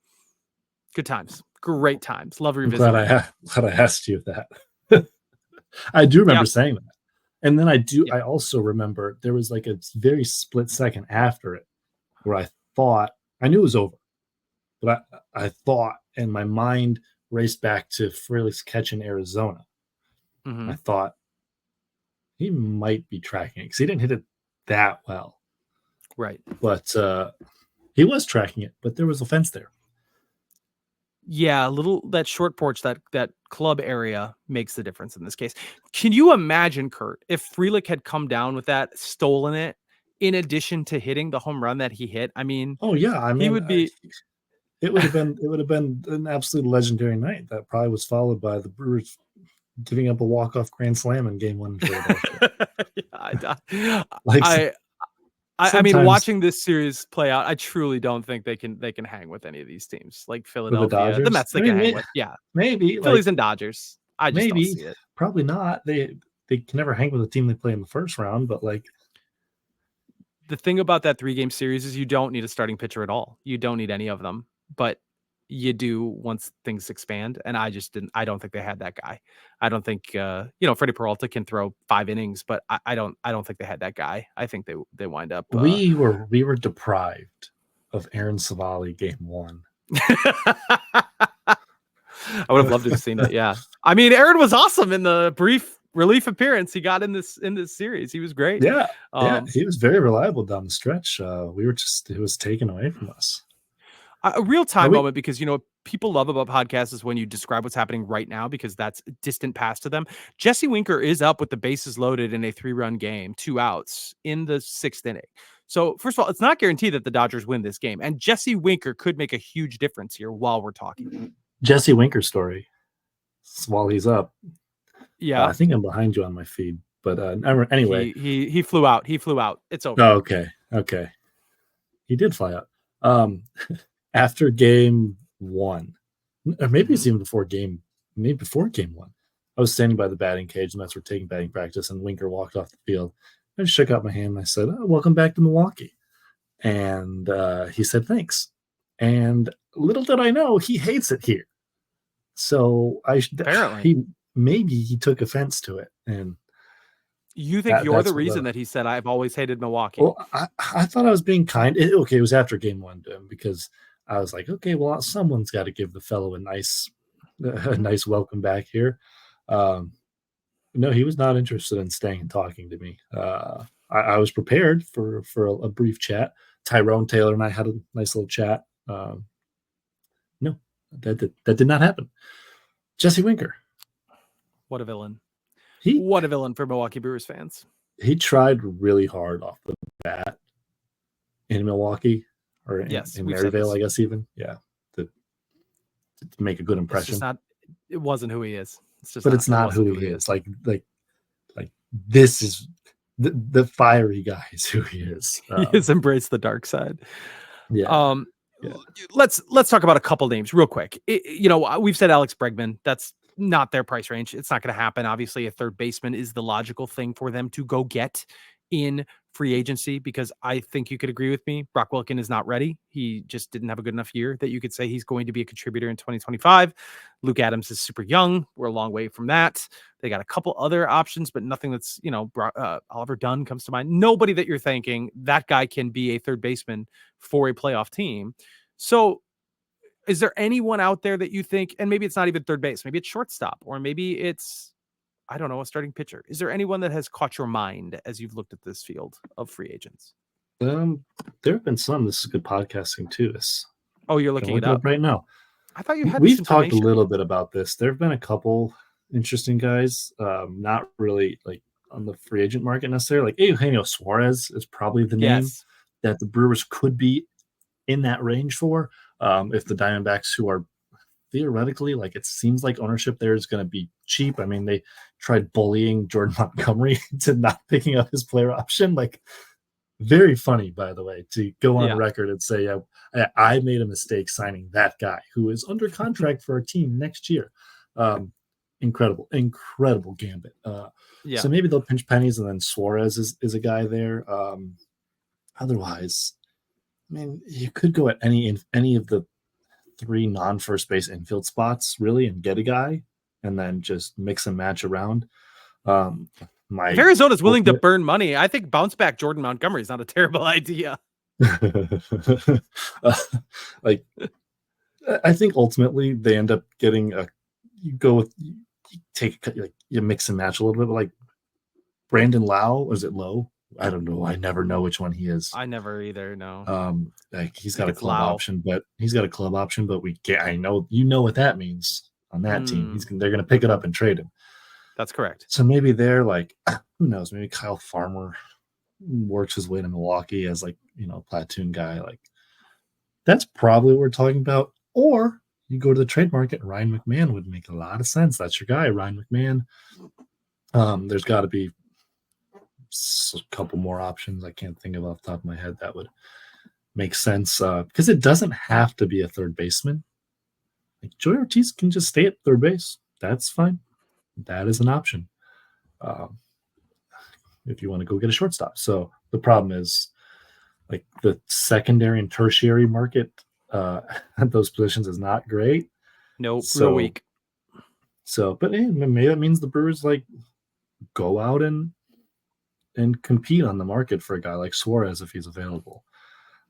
Good times, great times. Love revisiting. Glad I asked you that. I do remember saying that, and then I also remember there was like a very split second after it where I thought I knew it was over. But I thought, and my mind raced back to Frelick's catch in Arizona. I thought he might be tracking it because he didn't hit it that well. Right. But he was tracking it, but there was a fence there. Yeah, that short porch, that club area makes the difference in this case. Can you imagine, Curt, if Frelick had come down with that, stolen it, in addition to hitting the home run that he hit? I mean, oh yeah, I mean, he would be. It would have been an absolute legendary night. That probably was followed by the Brewers giving up a walk-off grand slam in Game 1 in Philadelphia. I mean, watching this series play out, I truly don't think they can hang with any of these teams like Philadelphia, the Mets. They can hang with, maybe Phillies and Dodgers. I just don't see it. Probably not. They can never hang with a team they play in the first round, but like. The thing about that 3-game series is you don't need a starting pitcher at all. You don't need any of them. But you do once things expand, and I don't think they had that guy. I don't think Freddie Peralta can throw 5 innings, but I don't think they had that guy. I think they wind up. We were deprived of Aaron Savali Game 1. I would have loved to have seen it. Yeah, I mean, Aaron was awesome in the brief relief appearance he got in this series. He was great. Yeah, he was very reliable down the stretch. It was taken away from us. A real-time moment, because people love about podcasts is when you describe what's happening right now, because that's distant past to them. Jesse Winker is up with the bases loaded in a 3-run game, 2 outs in the 6th inning. So first of all, it's not guaranteed that the Dodgers win this game, and Jesse Winker could make a huge difference here while we're talking. Jesse Winker story while he's up. Yeah, I think I'm behind you on my feed, but anyway, he flew out. It's over. Oh, okay. He did fly out. After Game 1, or maybe it's even before Game 1, I was standing by the batting cage, and that's where taking batting practice, and Winker walked off the field. I shook out my hand, and I said, welcome back to Milwaukee. And he said, thanks. And little did I know, he hates it here. So apparently he took offense to it. And you think you're the reason that he said, I've always hated Milwaukee? Well, I thought I was being kind. It was after Game 1 to him, because I was like, okay, well, someone's got to give the fellow a nice welcome back here. No, he was not interested in staying and talking to me. I was prepared for a brief chat. Tyrone Taylor and I had a nice little chat. No, that did not happen. Jesse Winker. What a villain. What a villain for Milwaukee Brewers fans. He tried really hard off the bat in Milwaukee, or in Maryvale, I guess, even. Yeah. To make a good impression. It wasn't who he is. It's not who he is. Like this is the fiery guy is who he is. He has embraced the dark side. Yeah. Let's talk about a couple names real quick. We've said Alex Bregman. That's not their price range. It's not going to happen. Obviously, a third baseman is the logical thing for them to go get in free agency, because I think you could agree with me. Brock Wilken is not ready. He just didn't have a good enough year that you could say he's going to be a contributor in 2025. Luke Adams is super young. We're a long way from that. They got a couple other options, but nothing that's, Oliver Dunn comes to mind. Nobody that you're thinking that guy can be a third baseman for a playoff team. So is there anyone out there that you think, and maybe it's not even third base, maybe it's shortstop, or maybe it's, I don't know, a starting pitcher. Is there anyone that has caught your mind as you've looked at this field of free agents? There have been some. This is good podcasting too. You're looking it up right now. I thought you had this We've talked a information. little bit about this. There have been a couple interesting guys, not really like on the free agent market necessarily. Like Eugenio Suarez is probably the name Yes. that the Brewers could be in that range for. If the Diamondbacks, who are theoretically, like it seems like ownership there is going to be cheap. I mean, they tried bullying Jordan Montgomery to not picking up his player option. Like, very funny, by the way, to go on Yeah. record and say, I made a mistake signing that guy who is under contract for our team next year. Incredible gambit. Yeah. So maybe they'll pinch pennies, and then Suarez is a guy there. Otherwise, I mean, you could go at any of the 3 non-first base infield spots, really, and get a guy, and then just mix and match around. If Arizona's willing to burn money, I think bounce back Jordan Montgomery is not a terrible idea. Like, I think ultimately they end up getting you mix and match a little bit, but like Brandon Lau, or is it Lowe? I don't know. I never know which one he is. I never either. No. Like he's got a club option, but I know what that means on that team. They're going to pick it up and trade him. That's correct. So maybe they're like, who knows? Maybe Kyle Farmer works his way to Milwaukee as like, platoon guy. Like that's probably what we're talking about. Or you go to the trade market. Ryan McMahon would make a lot of sense. That's your guy, Ryan McMahon. There's got to be a couple more options I can't think of off the top of my head that would make sense, because it doesn't have to be a third baseman. Like Joey Ortiz can just stay at third base. That's fine. That is an option if you want to go get a shortstop. So the problem is like the secondary and tertiary market at those positions is not great. Nope, real weak. So, but maybe that means the Brewers like go out and compete on the market for a guy like Suarez if he's available.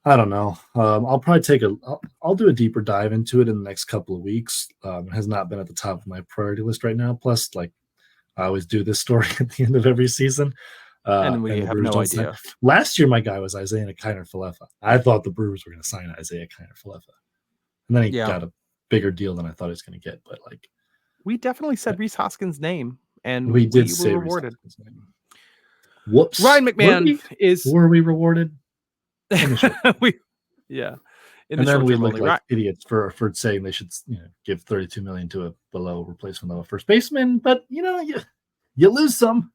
I don't know. I'll probably I'll do a deeper dive into it in the next couple of weeks. It has not been at the top of my priority list right now. Plus, like I always do this story at the end of every season. And we have no idea. Last year, my guy was Isaiah Kiner-Falefa. I thought the Brewers were going to sign Isaiah Kiner-Falefa. And then he got a bigger deal than I thought he was going to get. But like, we definitely said Rhys Hoskins' name, and we did say were rewarded. Whoops. Ryan McMahon were we rewarded? And then we look like idiots for saying they should give $32 million to a below replacement level first baseman, but you lose some.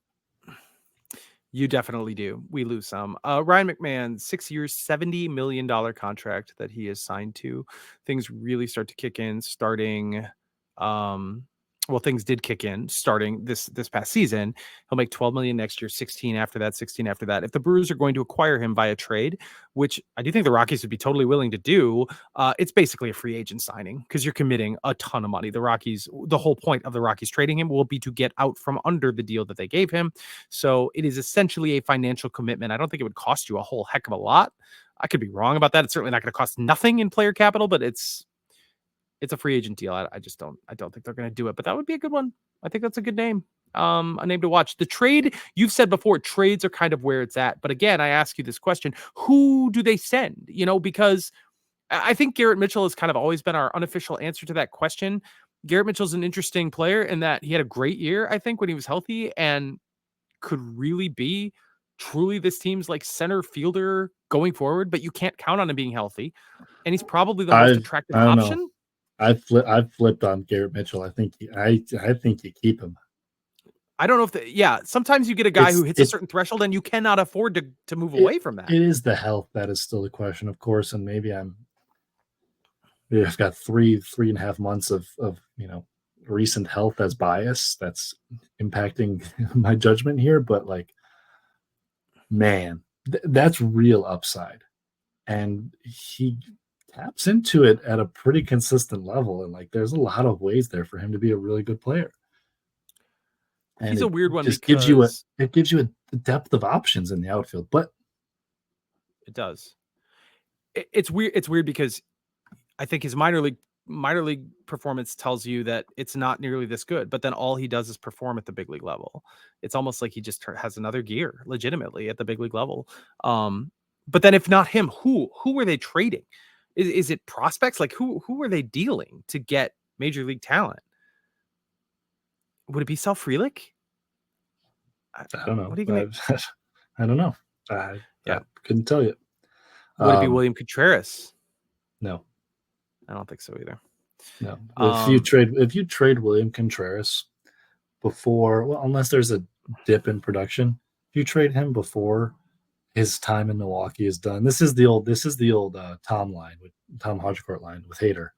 You definitely do. We lose some. Ryan McMahon, 6 years, $70 million contract that he is signed to. Things really start to kick in starting. Things did kick in starting this past season. He'll make $12 million next year, 16 after that, 16 after that. If the Brewers are going to acquire him via trade, which I do think the Rockies would be totally willing to do, it's basically a free agent signing because you're committing a ton of money. The whole point of the Rockies trading him will be to get out from under the deal that they gave him. So it is essentially a financial commitment. I don't think it would cost you a whole heck of a lot. I could be wrong about that. It's certainly not going to cost nothing in player capital, but it's a free agent deal. I don't think they're going to do it, but that would be a good one. I think that's a good name. A name to watch. The trade, you've said before, trades are kind of where it's at. But again, I ask you this question: who do they send? Because I think Garrett Mitchell has kind of always been our unofficial answer to that question. Garrett Mitchell's an interesting player in that he had a great year, I think, when he was healthy and could really be truly this team's like center fielder going forward, but you can't count on him being healthy. And he's probably the most attractive option. Know. I've flipped on Garrett Mitchell. I think you keep him. I don't know if sometimes you get a guy who hits a certain threshold and you cannot afford to move away from that. It is the health that is still the question, of course. And maybe I've got 3.5 months of recent health as bias that's impacting my judgment here. But like, man, that's real upside. And he taps into it at a pretty consistent level, and like there's a lot of ways there for him to be a really good player. And he's a weird one because it gives you a depth of options in the outfield, but it does. It's weird. It's weird because I think his minor league performance tells you that it's not nearly this good, but then all he does is perform at the big league level. It's almost like he just has another gear legitimately at the big league level. But then if not him, who are they trading? Is it prospects? Like who are they dealing to get major league talent? Would it be Sal Frelick? I don't know. What are you gonna? I don't know. I couldn't tell you. Would it be William Contreras? No, I don't think so either. no. If you trade William Contreras before, well, unless there's a dip in production, if you trade him before his time in Milwaukee is done, this is the old Tom line with Tom Hodgecourt line with Hader.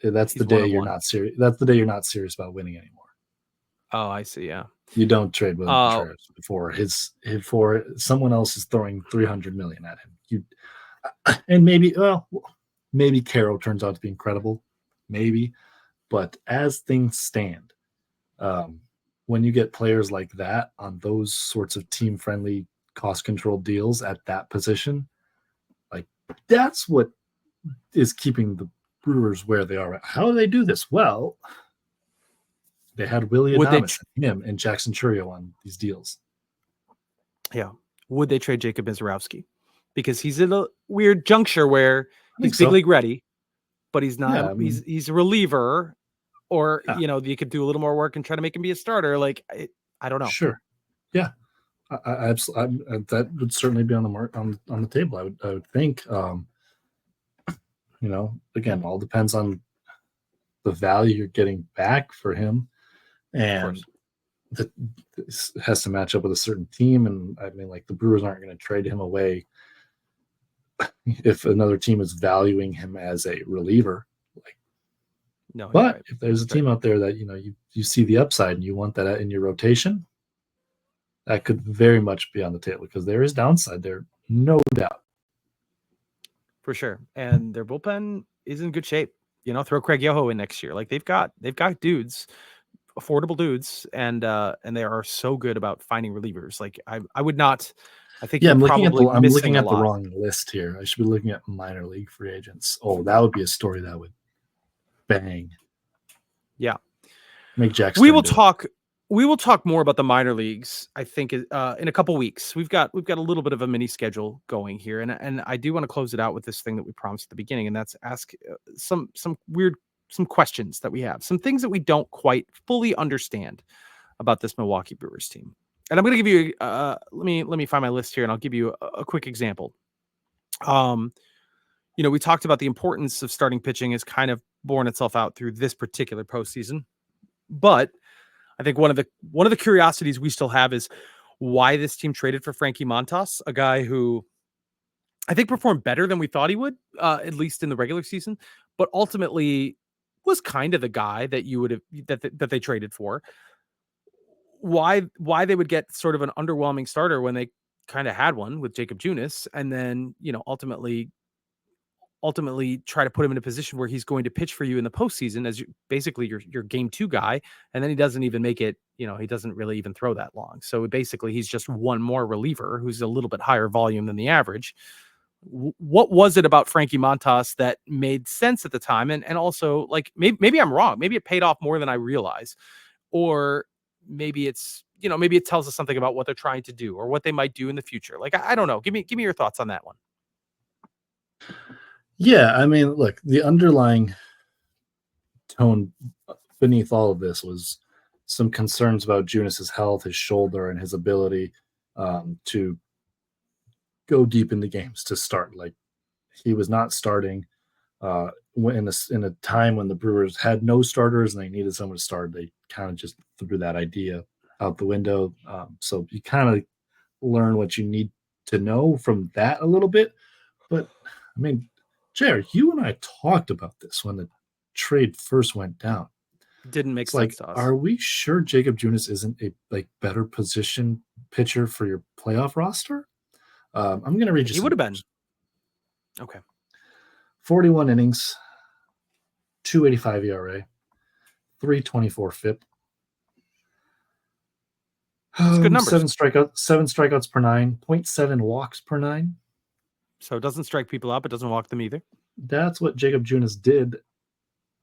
That's the day you're not serious. That's the day you're not serious about winning anymore. Oh, I see. Yeah, you don't trade William Contreras before someone else is throwing $300 million at him. And maybe Carroll turns out to be incredible, maybe, but as things stand, when you get players like that on those sorts of team-friendly, cost-controlled deals at that position, like that's what is keeping the Brewers where they are. How do they do this? Well, they had Willie Adames, him, and Jackson Churio on these deals. Yeah. Would they trade Jacob Mizorowski? Because he's in a weird juncture where he's big league ready, but he's not. Yeah, he's a reliever, or you could do a little more work and try to make him be a starter. Like I don't know. Sure. Yeah. I that would certainly be on the table. I would think. Again, all depends on the value you're getting back for him, and this has to match up with a certain team. And I mean, like the Brewers aren't going to trade him away if another team is valuing him as a reliever. No, but right. If there's a team out there that you see the upside and you want that in your rotation, that could very much be on the table because there is downside there, no doubt. For sure. And their bullpen is in good shape. Throw Craig Yoho in next year. Like they've got dudes, affordable dudes, and they are so good about finding relievers. Like I would not. I think I'm looking at the wrong list here. I should be looking at minor league free agents. Oh, that would be a story that would bang. Yeah. Make Jackson. We will talk more about the minor leagues, I think, in a couple weeks. We've got a little bit of a mini schedule going here, and I do want to close it out with this thing that we promised at the beginning, and that's ask some questions that we have, some things that we don't quite fully understand about this Milwaukee Brewers team. And I'm going to give you let me find my list here, and I'll give you a quick example. We talked about the importance of starting pitching has kind of borne itself out through this particular postseason, but I think one of the curiosities we still have is why this team traded for Frankie Montas, a guy who I think performed better than we thought he would, at least in the regular season, but ultimately was kind of the guy that you would have that they traded for. Why they would get sort of an underwhelming starter when they kind of had one with Jacob Junis, and then ultimately try to put him in a position where he's going to pitch for you in the postseason as basically your game 2 guy. And then he doesn't even make it, he doesn't really even throw that long. So basically he's just one more reliever who's a little bit higher volume than the average. What was it about Frankie Montas that made sense at the time? And also like, maybe I'm wrong. Maybe it paid off more than I realize, or maybe it's, maybe it tells us something about what they're trying to do or what they might do in the future. Like, I don't know. Give me your thoughts on that one. Yeah, I mean, look, the underlying tone beneath all of this was some concerns about Junis's health, his shoulder, and his ability to go deep in the games to start. Like he was not starting in a time when the Brewers had no starters and they needed someone to start. They kind of just threw that idea out the window. So you kind of learn what you need to know from that a little bit. But I mean, JR, you and I talked about this when the trade first went down. Didn't make sense to us. Are we sure Jacob Junis isn't a better position pitcher for your playoff roster? I'm going to read you. He would have been. Okay. 41 innings, 2.85 ERA, 3.24 FIP. That's good numbers. 7 strikeouts per 9, 0.7 walks per 9. So it doesn't strike people out, but doesn't walk them either. That's what Jacob Junis did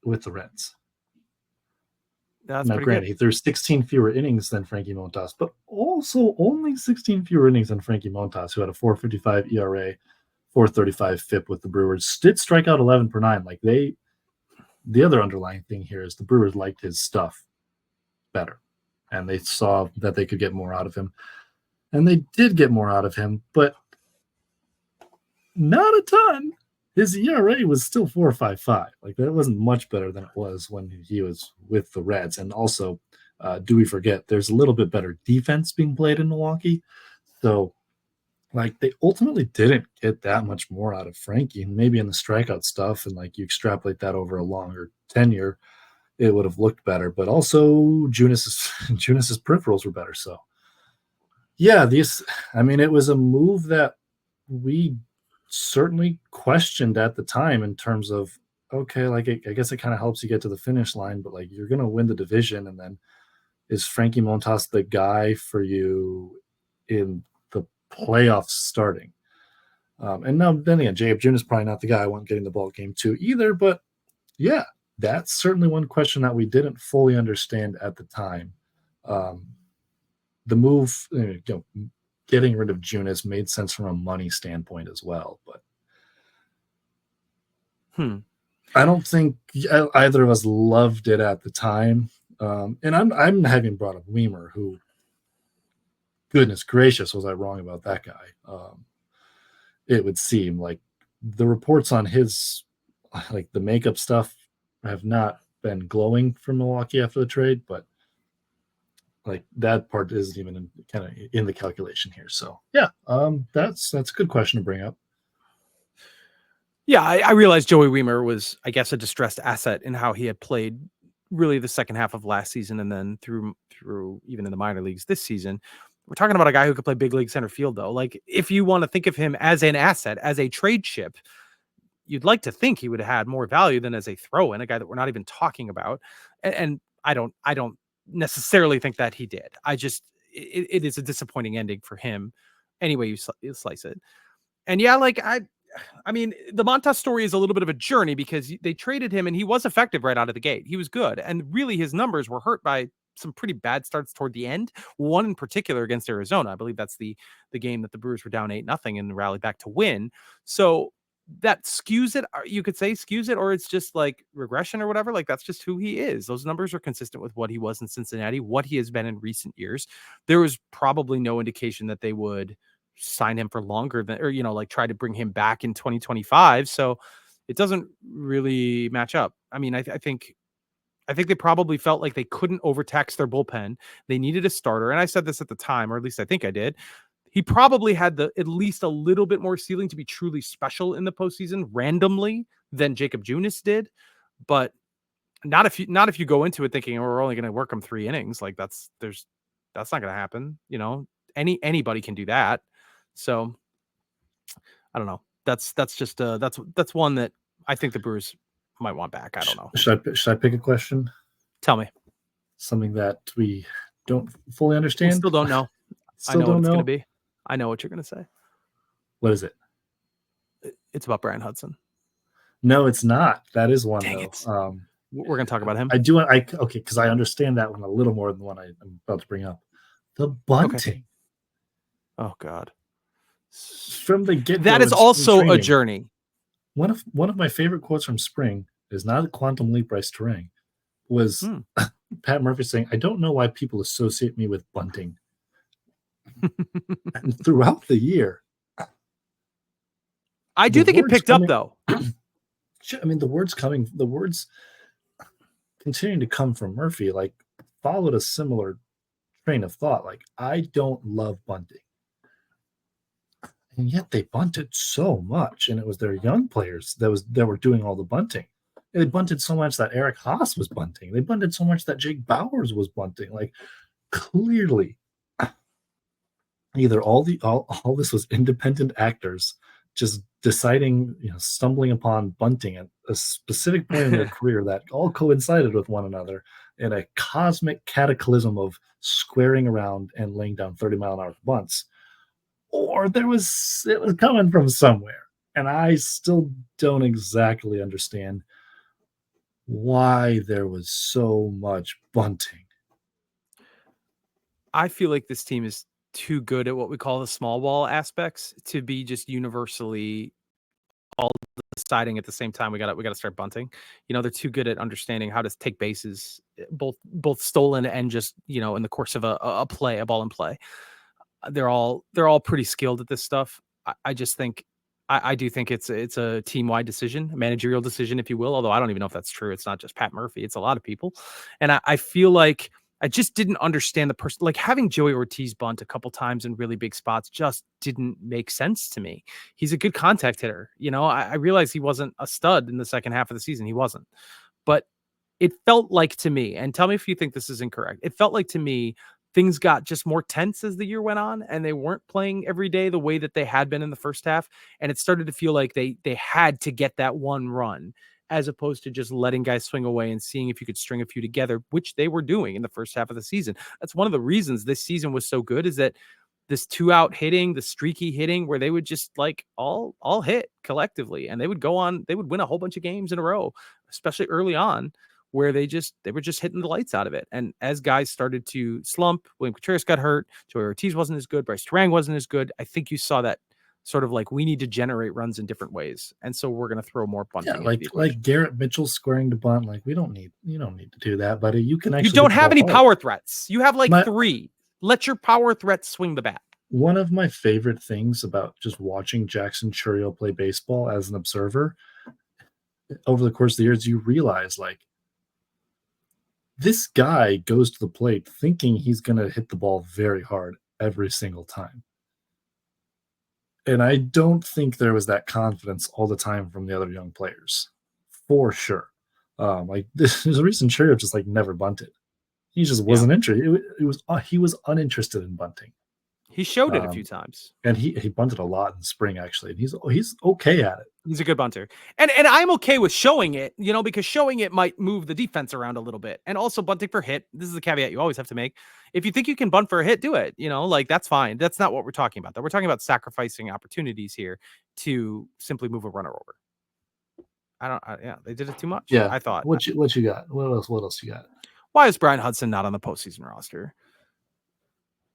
with the Reds. That's now, granted, he threw 16 fewer innings than Frankie Montas, but also only 16 fewer innings than Frankie Montas, who had a 4.55 ERA, .435 FIP with the Brewers. Did strike out 11 per 9. Like the other underlying thing here is the Brewers liked his stuff better, and they saw that they could get more out of him, and they did get more out of him, but not a ton. His ERA was still 4.55. Like that wasn't much better than it was when he was with the Reds. And also, do we forget there's a little bit better defense being played in Milwaukee? So, like they ultimately didn't get that much more out of Frankie. Maybe in the strikeout stuff, and like you extrapolate that over a longer tenure, it would have looked better. But also, Junas's peripherals were better. So, yeah, it was a move that we certainly questioned at the time in terms of, okay, like I guess it kind of helps you get to the finish line, but like you're going to win the division, and then is Frankie Montas the guy for you in the playoffs starting? And now then again, Jacob June is probably not the guy I want getting the ball game to either, but yeah, that's certainly one question that we didn't fully understand at the time. The move, getting rid of Junis made sense from a money standpoint as well, but I don't think either of us loved it at the time. And I'm having brought up Weimer, who, goodness gracious, was I wrong about that guy? It would seem like the reports on his, like the makeup stuff, have not been glowing from Milwaukee after the trade, but like that part isn't even kind of in the calculation here. So yeah, that's a good question to bring up. Yeah, I realized Joey Weimer was, I guess, a distressed asset in how he had played really the second half of last season, and then through even in the minor leagues this season. We're talking about a guy who could play big league center field, though. Like, if you want to think of him as an asset, as a trade chip, you'd like to think he would have had more value than as a throw-in, a guy that we're not even talking about. And I don't necessarily think that he did. It is a disappointing ending for him, any way you slice it. And yeah, like I mean, the Montas story is a little bit of a journey because they traded him and he was effective right out of the gate. He was good. And really his numbers were hurt by some pretty bad starts toward the end. One in particular against Arizona. I believe that's the game that the Brewers were down 8-0 and rallied back to win. So that skews it. You could say skews it, or it's just like regression or whatever. Like that's just who he is. Those numbers are consistent with what he was in Cincinnati, what he has been in recent years. There was probably no indication that they would sign him for longer than, or, like try to bring him back in 2025. So it doesn't really match up. I mean, I think they probably felt like they couldn't overtax their bullpen. They needed a starter. And I said this at the time, or at least I think I did. He probably had at least a little bit more ceiling to be truly special in the postseason randomly than Jacob Junis did. But not if you go into it thinking, we're only going to work him 3 innings. Like that's not going to happen. Anybody can do that. So I don't know. That's just that's one that I think the Brewers might want back. I don't know. Should I pick a question? Tell me. Something that we don't fully understand. We still don't know. I know what it's going to be. I know what you're going to say. What is it? It's about Brian Hudson. No, it's not. That is one, Dang though. We're going to talk about him. I do. Okay, because I understand that one a little more than the one I'm about to bring up. The bunting. Okay. Oh God. From the get-go, that is also a journey. One of my favorite quotes from spring is not a quantum leap Bryce Terang, was Pat Murphy saying, "I don't know why people associate me with bunting." And throughout the year, I do think it picked up, though. I mean, the words continuing to come from Murphy, like, followed a similar train of thought. Like, I don't love bunting. And yet they bunted so much, and it was their young players that were doing all the bunting. They bunted so much that Eric Haas was bunting. They bunted so much that Jake Bauers was bunting. Like, clearly, either all this was independent actors just deciding, stumbling upon bunting at a specific point in their career that all coincided with one another in a cosmic cataclysm of squaring around and laying down 30-mile-an-hour bunts. Or it was coming from somewhere. And I still don't exactly understand why there was so much bunting. I feel like this team is too good at what we call the small ball aspects to be just universally all deciding at the same time we got to start bunting. They're too good at understanding how to take bases, both stolen and just in the course of a play, a ball in play. They're all pretty skilled at this stuff. I just think I do think it's a team-wide decision, a managerial decision, if you will. Although I don't even know if that's true. It's not just Pat Murphy; it's a lot of people, and I feel like I just didn't understand the person. Like having Joey Ortiz bunt a couple times in really big spots just didn't make sense to me. He's a good contact hitter. I realized he wasn't a stud in the second half of the season. He wasn't, but it felt like to me, and tell me if you think this is incorrect. It felt like to me things got just more tense as the year went on, and they weren't playing every day the way that they had been in the first half. And it started to feel like they had to get that one run, as opposed to just letting guys swing away and seeing if you could string a few together, which they were doing in the first half of the season. That's one of the reasons this season was so good, is that this 2-out hitting, the streaky hitting, where they would just like all hit collectively, and they would win a whole bunch of games in a row, especially early on, where they were just hitting the lights out of it. And as guys started to slump, William Contreras got hurt, Joey Ortiz wasn't as good, Bryce Terang wasn't as good. I think you saw that sort of like, we need to generate runs in different ways, and so we're going to throw more bunting. Yeah, like Garrett Mitchell scoring to bunt. Like you don't need to do that, buddy. You can actually. You don't have any power threats. You have like 3. Let your power threats swing the bat. One of my favorite things about just watching Jackson Chourio play baseball as an observer over the course of the years, you realize like, this guy goes to the plate thinking he's going to hit the ball very hard every single time. And I don't think there was that confidence all the time from the other young players, for sure. Like there's a reason Chourio just like never bunted. He just wasn't interested. He was uninterested in bunting. He showed it a few times, and he bunted a lot in spring actually. And he's okay at it. He's a good bunter, and I'm okay with showing it, because showing it might move the defense around a little bit, and also bunting for hit. This is a caveat you always have to make. If you think you can bunt for a hit, do it. Like that's fine. That's not what we're talking about. Though we're talking about sacrificing opportunities here to simply move a runner over. They did it too much. Yeah, I thought. What you got? What else you got? Why is Brian Hudson not on the postseason roster?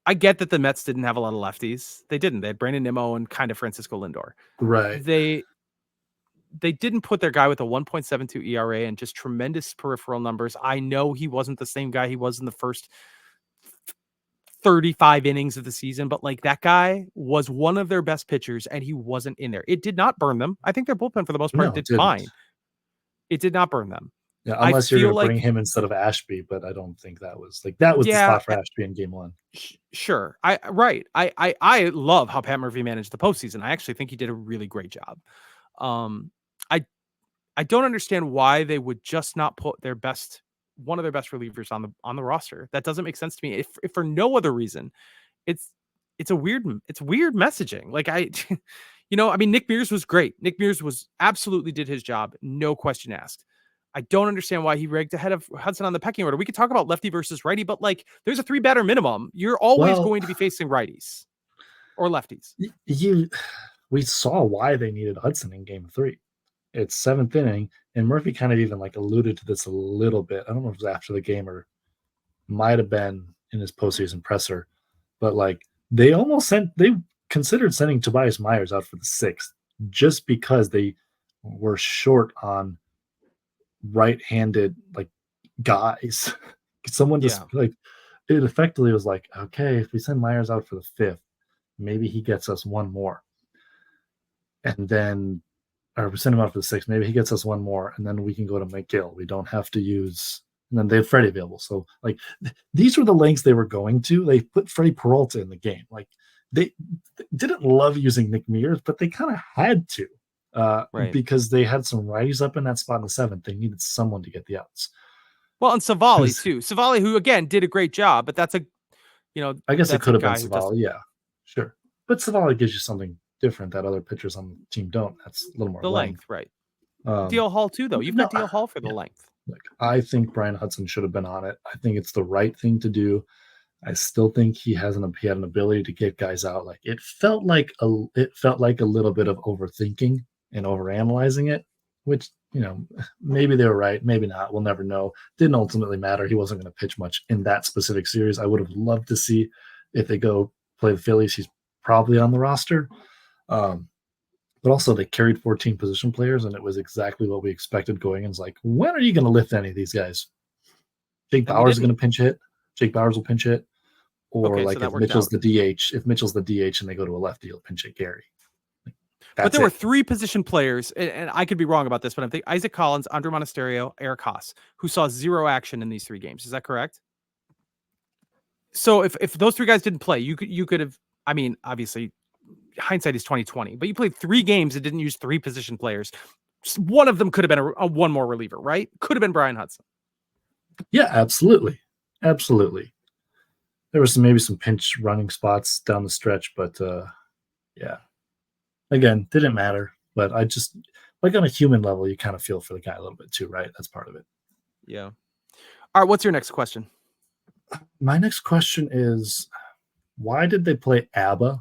I get that the Mets didn't have a lot of lefties. They didn't. They had Brandon Nimmo and kind of Francisco Lindor. Right. They didn't put their guy with a 1.72 ERA and just tremendous peripheral numbers. I know he wasn't the same guy he was in the first 35 innings of the season, but like that guy was one of their best pitchers and he wasn't in there. It did not burn them. I think their bullpen for the most part did fine. It did not burn them. Yeah, unless you're going to bring him instead of Ashby, but I don't think that was the spot for Ashby in game 1. Sure. I love how Pat Murphy managed the postseason. I actually think he did a really great job. I don't understand why they would just not put one of their best relievers on the roster. That doesn't make sense to me. If for no other reason, it's weird messaging. Like Nick Mears was great. Nick Mears absolutely did his job. No question asked. I don't understand why he ranked ahead of Hudson on the pecking order. We could talk about lefty versus righty, but like there's a 3-batter minimum. You're always going to be facing righties or lefties. We saw why they needed Hudson in game 3. It's 7th inning, and Murphy kind of even like alluded to this a little bit. I don't know if it was after the game or might have been in his postseason presser, but like they considered sending Tobias Myers out for the 6th just because they were short on right-handed like guys. Someone just like it effectively was like, okay, if we send Myers out for the 5th, maybe he gets us one more. And then or we send him out for the 6th, maybe he gets us one more, and then we can go to McGill. We don't have to use and then they have Freddie available. So like these were the lengths they were going to. They put Freddie Peralta in the game. Like they didn't love using Nick Mears, but they kind of had to. Because they had some righties up in that spot in the 7th. They needed someone to get the outs. Well, and Savali too. Savali, who again did a great job, but that's I guess it could have been Savali. Yeah, sure. But Savali gives you something different that other pitchers on the team don't. That's a little more length, right? DL Hall too, though. You've got DL Hall for the length. Look, I think Brian Hudson should have been on it. I think it's the right thing to do. I still think he had an ability to get guys out. Like it felt like a little bit of overthinking and overanalyzing it, which, maybe they were right, maybe not. We'll never know. Didn't ultimately matter. He wasn't going to pitch much in that specific series. I would have loved to see if they go play the Phillies. He's probably on the roster. But also they carried 14 position players, and it was exactly what we expected going in. It's like, when are you going to lift any of these guys? Jake And they Bauers is going didn't. to pinch hit. Jake Bauers will pinch hit. Or Okay, so like that if worked Mitchell's out. the DH, and they go to a lefty, he'll pinch hit Gary. But That's there were it. 3 position players, and I could be wrong about this, but I'm thinking Isaac Collins, Andre Monasterio, Eric Haas, who saw 0 action in these 3 games. Is that correct? So if those 3 guys didn't play, you could have. I mean, obviously, hindsight is 2020, but you played 3 games and didn't use 3 position players. One of them could have been a one more reliever, right? Could have been Brian Hudson. Yeah, absolutely. Absolutely. There was maybe some pinch running spots down the stretch, but yeah. Again, didn't matter. But I just, like, on a human level, you kind of feel for the guy a little bit too, right? That's part of it. Yeah. All right. What's your next question? My next question is, why did they play ABBA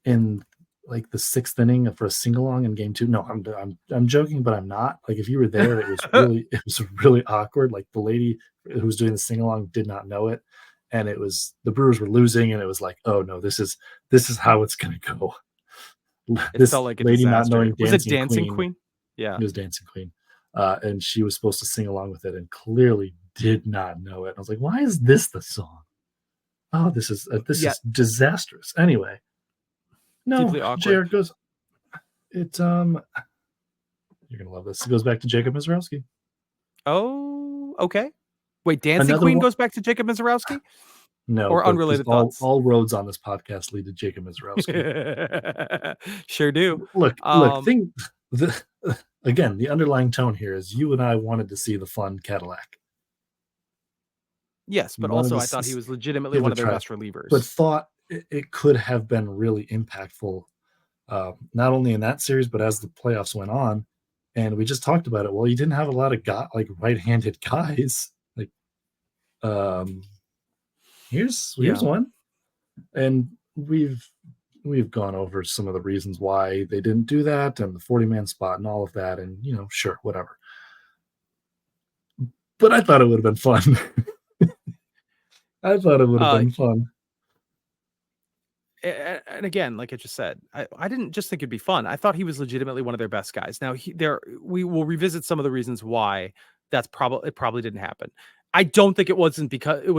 in like the 6th inning for a sing-along in game 2? No, I'm joking, but I'm not. Like, if you were there, it was really awkward. Like, the lady who was doing the sing-along did not know it, and it was the Brewers were losing, and it was like, oh no, this is how it's gonna go. It This felt like a lady not disaster. knowing Was it Dancing Dancing Queen. Queen? Yeah. It was Dancing Queen, and she was supposed to sing along with it, and clearly did not know it. And I was like, why is this the song? Oh, this is disastrous. Anyway, no, Deeply awkward. JR goes. It you're gonna love this. It goes back to Jacob Mizorowski. Oh, okay. Wait, Dancing Another Queen one- goes back to Jacob Mizorowski? No, Or but unrelated thoughts? all roads on this podcast lead to Jacob Mizorowski. Sure do. Look. Again, the underlying tone here is you and I wanted to see the fun Cadillac. Yes, but Wanted also to I thought he was legitimately give one it of their a try, best relievers. but thought it could have been really impactful, not only in that series, but as the playoffs went on. And we just talked about it. Well, you didn't have a lot of like right-handed guys. Like, here's one, and we've gone over some of the reasons why they didn't do that, and the 40-man spot, and all of that, and sure, whatever. But I thought it would have been fun. I thought it would have been fun. And again, like I just said, I didn't just think it'd be fun. I thought he was legitimately one of their best guys. Now we will revisit some of the reasons why it probably didn't happen. I don't think it was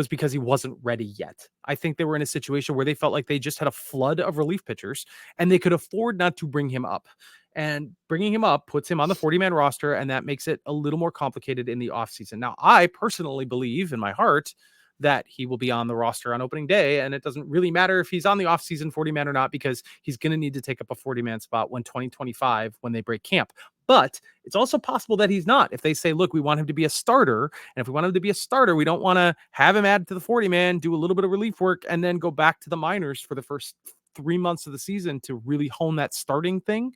because he wasn't ready yet. I think they were in a situation where they felt like they just had a flood of relief pitchers and they could afford not to bring him up. And bringing him up puts him on the 40-man roster, and that makes it a little more complicated in the offseason. Now, I personally believe in my heart that he will be on the roster on opening day. And it doesn't really matter if he's on the offseason 40-man or not, because he's going to need to take up a 40-man spot when 2025, when they break camp. But it's also possible that he's not. If they say, look, we want him to be a starter, and if we want him to be a starter, we don't want to have him added to the 40-man, do a little bit of relief work, and then go back to the minors for the first 3 months of the season to really hone that starting thing.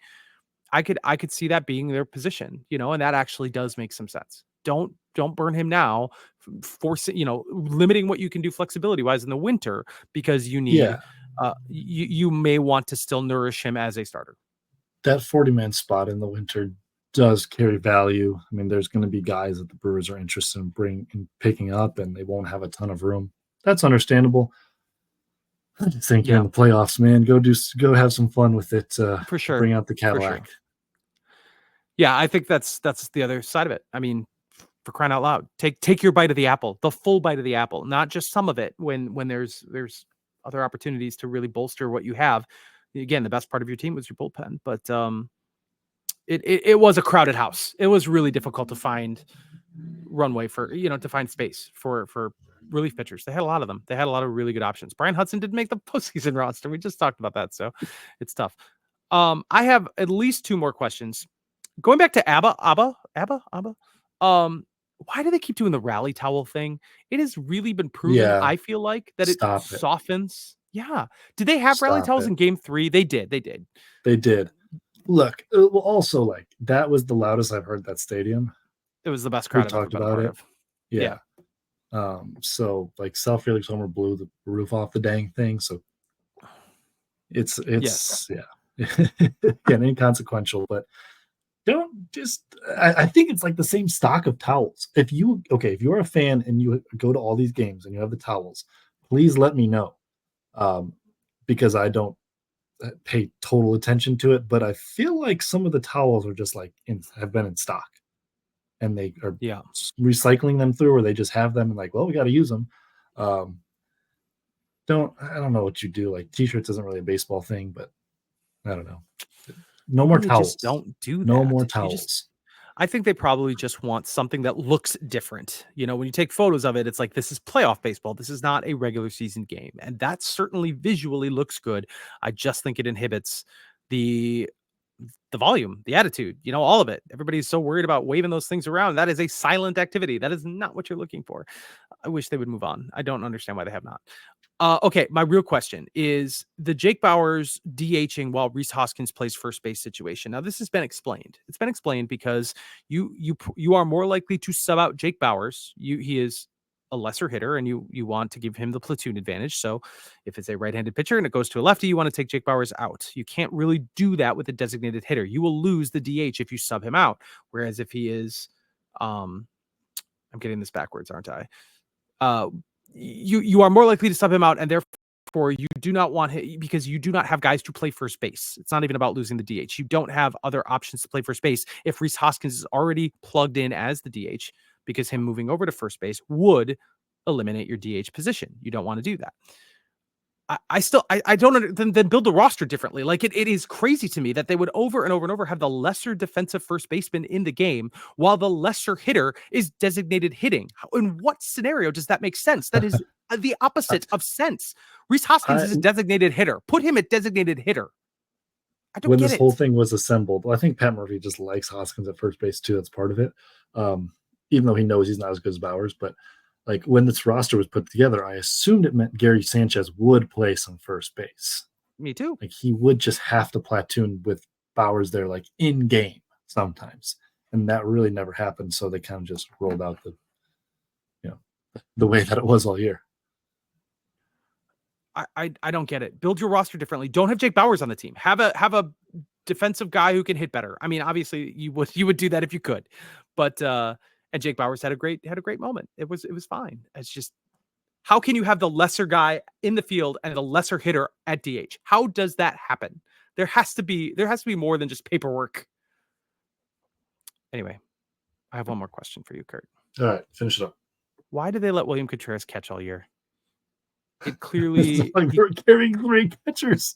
I could see that being their position, and that actually does make some sense. Don't burn him now, forcing, limiting what you can do flexibility wise in the winter, because you need, you may want to still nourish him as a starter. That 40-man spot in the winter does carry value. I mean, there's going to be guys that the Brewers are interested in picking up, and they won't have a ton of room. That's understandable. I just think you're in the playoffs, man. Go have some fun with it. For sure. Bring out the Cadillac. Sure. Yeah, I think that's the other side of it. I mean, for crying out loud, take your bite of the apple, the full bite of the apple, not just some of it. When there's other opportunities to really bolster what you have. Again, the best part of your team was your bullpen, but it was a crowded house. It was really difficult to find runway for, to find space for relief pitchers. They had a lot of them. They had a lot of really good options. Brian Hudson didn't make the postseason roster. We just talked about that, so it's tough. I have at least 2 more questions. Going back to ABBA. Why do they keep doing the rally towel thing? It has really been proven, I feel like, that it softens. Yeah. Did they have rally towels in game 3? They did. They did. Look, well, also, like, that was the loudest I've heard that stadium. It was the best crowd I've ever been a part of. Yeah. So, like, South Felix Homer blew the roof off the dang thing. So it's again, inconsequential, but don't just, I think it's like the same stock of towels. If you're a fan and you go to all these games and you have the towels, please let me know. Because I don't pay total attention to it, but I feel like some of the towels are just like have been in stock, and they are recycling them through, or they just have them and like, well, we got to use them. I don't know what you do. Like t-shirts isn't really a baseball thing, but I don't know. No more towels. Just don't do that. No more towels. I think they probably just want something that looks different. You know, when you take photos of it, it's like, this is playoff baseball. This is not a regular season game. And that certainly visually looks good. I just think it inhibits the volume, the attitude, you know, all of it. Everybody's so worried about waving those things around. That is a silent activity. That is not what you're looking for. I wish they would move on. I don't understand why they have not. Okay, my real question is the Jake Bauers DHing while Rhys Hoskins plays first base situation. Now, this has been explained. It's been explained because you are more likely to sub out Jake Bauers. He is a lesser hitter, and you want to give him the platoon advantage. So if it's a right-handed pitcher and it goes to a lefty, you want to take Jake Bauers out. You can't really do that with a designated hitter. You will lose the DH if you sub him out. Whereas if he is, I'm getting this backwards, aren't I? You are more likely to sub him out, and therefore you do not want him, because you do not have guys to play first base. It's not even about losing the DH. You don't have other options to play first base if Rhys Hoskins is already plugged in as the DH, because him moving over to first base would eliminate your DH position. You don't want to do that. I don't then build the roster differently. Like it is crazy to me that they would over and over and over have the lesser defensive first baseman in the game while the lesser hitter is designated hitting. In what scenario does that make sense? That is the opposite of sense. Rhys Hoskins is a designated hitter. Put him at designated hitter. I don't get it. When this whole thing was assembled, well, I think Pat Murphy just likes Hoskins at first base too. That's part of it. Even though he knows he's not as good as Bauers, but like when this roster was put together, I assumed it meant Gary Sanchez would play some first base. Me too. Like he would just have to platoon with Bauers there, like in game sometimes. And that really never happened. So they kind of just rolled out the way that it was all year. I don't get it. Build your roster differently. Don't have Jake Bauers on the team. Have a defensive guy who can hit better. I mean, obviously you would do that if you could, but and Jake Bauers had a great moment. It was fine. It's just, how can you have the lesser guy in the field and the lesser hitter at DH? How does that happen? There has to be more than just paperwork. Anyway, I have one more question for you, Curt. All right, finish it up. Why did they let William Contreras catch all year? It clearly like we're carrying 3 catchers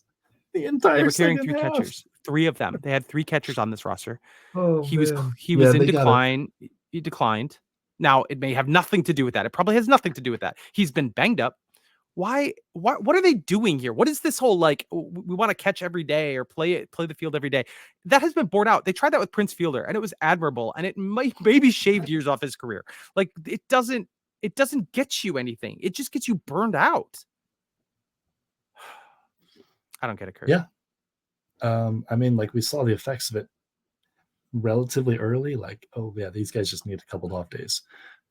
the entire. They were carrying 3 catchers. 3 of them. They had 3 catchers on this roster. Oh, he was in decline. He declined. Now, it may have nothing to do with that. It probably has nothing to do with that. He's been banged up. Why? What are they doing here? What is this whole, like, we want to catch every day or play the field every day? That has been borne out. They tried that with Prince Fielder, and it was admirable, and it maybe shaved years off his career. Like, it doesn't get you anything. It just gets you burned out. I don't get it, Curt. Yeah. I mean, like, we saw the effects of it relatively early. Like, oh yeah, these guys just need a couple of off days,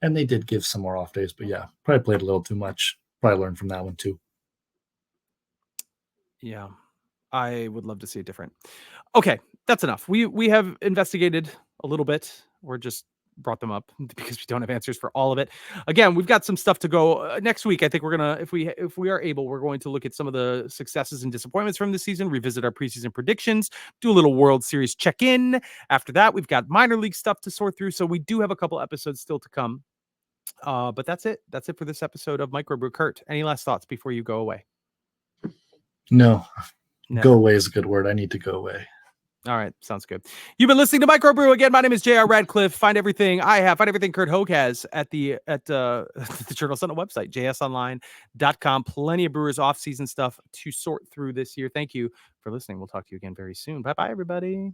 and they did give some more off days. But yeah, probably played a little too much. Probably learned from that one too. Yeah, I would love to see it different. Okay, that's enough. We have investigated a little bit. We're just brought them up because we don't have answers for all of it. Again, we've got some stuff to go next week. I think we're gonna, if we are able, we're going to look at some of the successes and disappointments from this season, revisit our preseason predictions, do a little World Series check-in. After that, we've got minor league stuff to sort through, so we do have a couple episodes still to come. But that's it for this episode of Microbrew. Curt, any last thoughts before you go away? No. Go away is a good word. I need to go away. All right. Sounds good. You've been listening to Microbrew. Again, my name is JR Radcliffe. Find everything Curt Hogg has at the Journal Sentinel website, jsonline.com. Plenty of Brewers off-season stuff to sort through this year. Thank you for listening. We'll talk to you again very soon. Bye-bye, everybody.